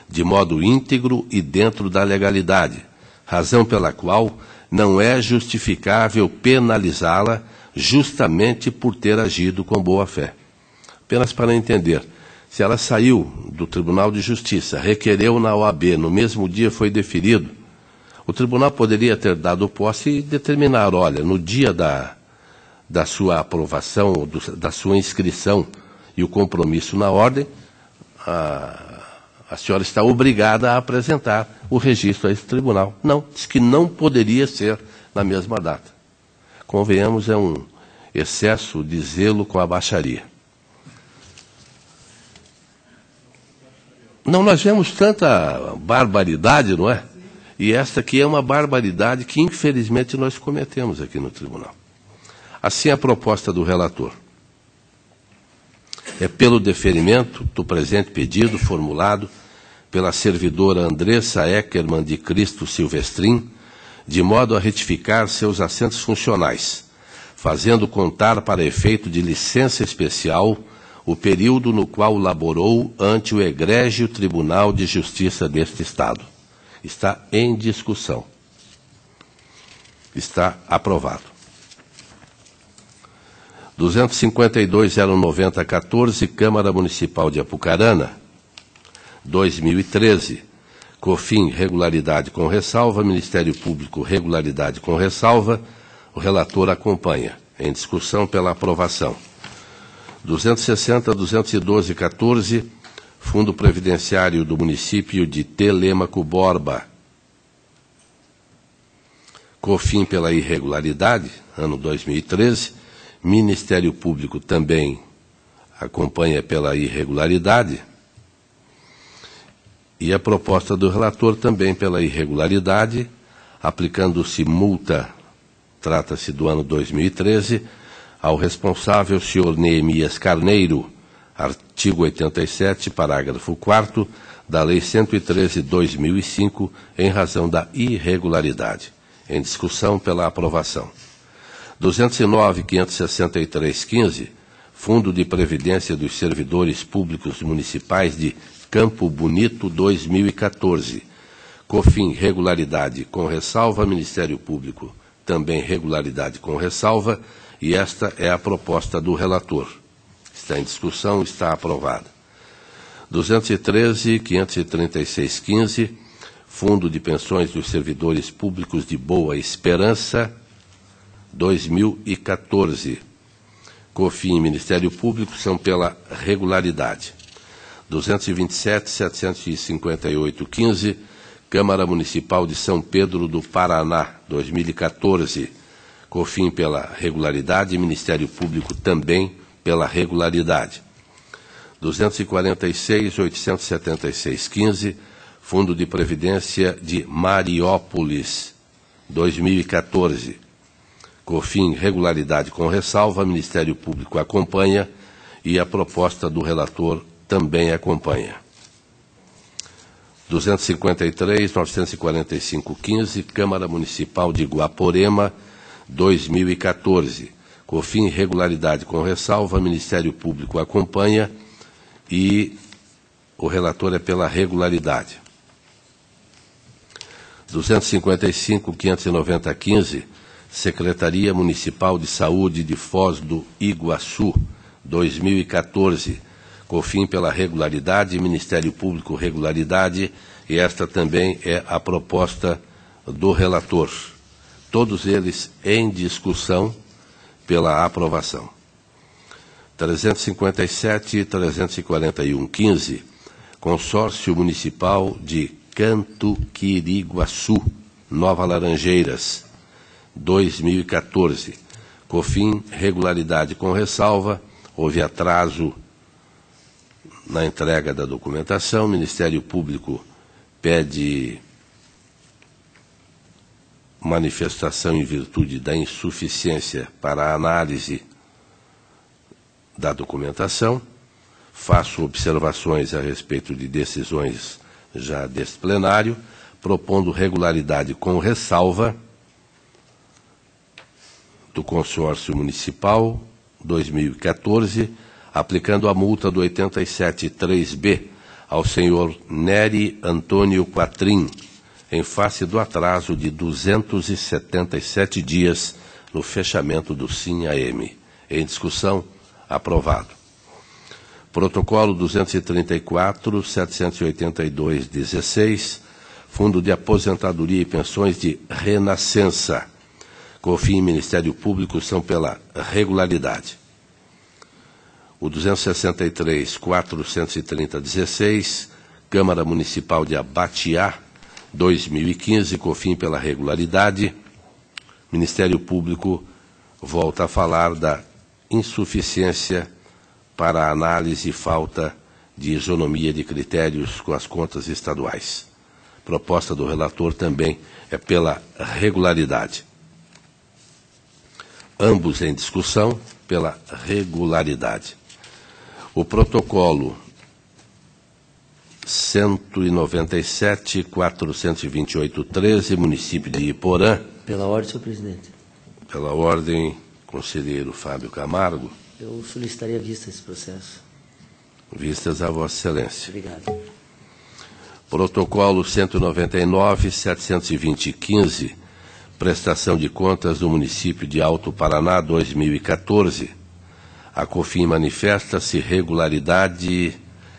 de modo íntegro e dentro da legalidade, razão pela qual não é justificável penalizá-la justamente por ter agido com boa-fé. Apenas para entender, se ela saiu do Tribunal de Justiça, requereu na OAB, no mesmo dia foi deferido, o tribunal poderia ter dado posse e determinar, olha, no dia da sua aprovação, da sua inscrição e o compromisso na ordem, a senhora está obrigada a apresentar o registro a esse tribunal. Não, diz que não poderia ser na mesma data. Convenhamos, é um excesso de zelo com a baixaria. Não, nós vemos tanta barbaridade, não é? E esta aqui é uma barbaridade que, infelizmente, nós cometemos aqui no tribunal. Assim, a proposta do relator é pelo deferimento do presente pedido formulado pela servidora Andressa Eckermann de Cristo Silvestrin, de modo a retificar seus assentos funcionais, fazendo contar para efeito de licença especial o período no qual laborou ante o egrégio Tribunal de Justiça deste Estado. Está em discussão. Está aprovado. 252.090.14, Câmara Municipal de Apucarana, 2013. COFIN, regularidade com ressalva. Ministério Público, regularidade com ressalva. O relator acompanha. Em discussão pela aprovação. 260.212.14, Fundo Previdenciário do Município de Telêmaco Borba. COFIN pela irregularidade, ano 2013. Ministério Público também acompanha pela irregularidade. E a proposta do relator também pela irregularidade, aplicando-se multa, trata-se do ano 2013, ao responsável, senhor Neemias Carneiro, artigo 87, parágrafo 4º, da Lei 113/2005, em razão da irregularidade. Em discussão pela aprovação. 209.563.15, Fundo de Previdência dos Servidores Públicos Municipais de Campo Bonito, 2014. COFIN, regularidade com ressalva. Ministério Público, também regularidade com ressalva. E esta é a proposta do relator. Está em discussão, está aprovada. 213.536.15, Fundo de Pensões dos Servidores Públicos de Boa Esperança, 2014. COFIN e Ministério Público são pela regularidade. 227.758.15, Câmara Municipal de São Pedro do Paraná, 2014. COFIN pela regularidade e Ministério Público também pela regularidade. 246.876.15, Fundo de Previdência de Mariópolis, 2014. COFIN, regularidade com ressalva. Ministério Público acompanha e a proposta do relator também acompanha. 253.945.15, Câmara Municipal de Guaporema, 2014. COFIN, regularidade com ressalva. Ministério Público acompanha e o relator é pela regularidade. 255.590.15, Secretaria Municipal de Saúde de Foz do Iguaçu, 2014. COFIN pela regularidade, Ministério Público regularidade, e esta também é a proposta do relator. Todos eles em discussão pela aprovação. 357 e 341.15, Consórcio Municipal de Canto Quiriguaçu, Nova Laranjeiras, 2014. COFIN, regularidade com ressalva. Houve atraso na entrega da documentação. Ministério Público pede manifestação em virtude da insuficiência para a análise da documentação. Faço observações a respeito de decisões já deste plenário, propondo regularidade com ressalva do Consórcio Municipal 2014, aplicando a multa do 87.3b ao senhor Nery Antônio Quatrim, em face do atraso de 277 dias no fechamento do SIM-AM. Em discussão, aprovado. Protocolo 234.782.16, Fundo de Aposentadoria e Pensões de Renascença. COFIN e Ministério Público são pela regularidade. O 263.430.16, Câmara Municipal de Abatiá, 2015, COFIN pela regularidade. Ministério Público volta a falar da insuficiência para a análise e falta de isonomia de critérios com as contas estaduais. Proposta do relator também é pela regularidade. Ambos em discussão pela regularidade. O protocolo 197.428.13, município de Iporã. Pela ordem, senhor presidente. Pela ordem, conselheiro Fábio Camargo. Eu solicitaria vista esse processo. Vistas a Vossa Excelência. Obrigado. Protocolo 199.720.15, prestação de contas do município de Alto Paraná, 2014. A COFIN manifesta-se regularidade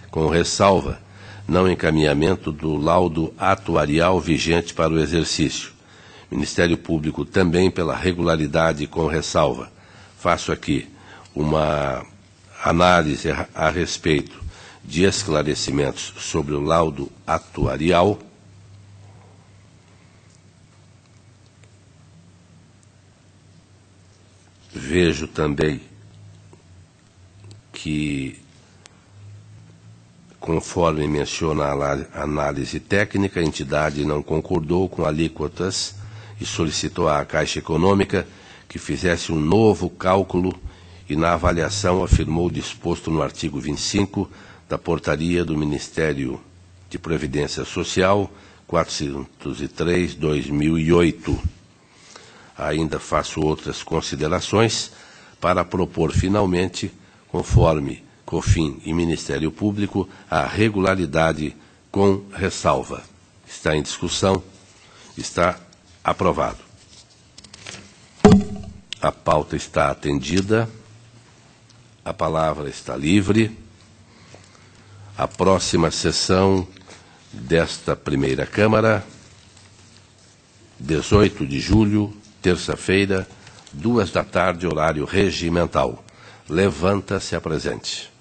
com ressalva, não encaminhamento do laudo atuarial vigente para o exercício. Ministério Público também pela regularidade com ressalva. Faço aqui uma análise a respeito de esclarecimentos sobre o laudo atuarial. Vejo também que, conforme menciona a análise técnica, a entidade não concordou com alíquotas e solicitou à Caixa Econômica que fizesse um novo cálculo e, na avaliação, afirmou o disposto no artigo 25 da Portaria do Ministério de Previdência Social 403/2008. Ainda faço outras considerações para propor finalmente, conforme COFIN e Ministério Público, a regularidade com ressalva. Está em discussão, está aprovado. A pauta está atendida, a palavra está livre. A próxima sessão desta primeira Câmara, 18 de julho, terça-feira, 14h, horário regimental. Levanta-se a presente.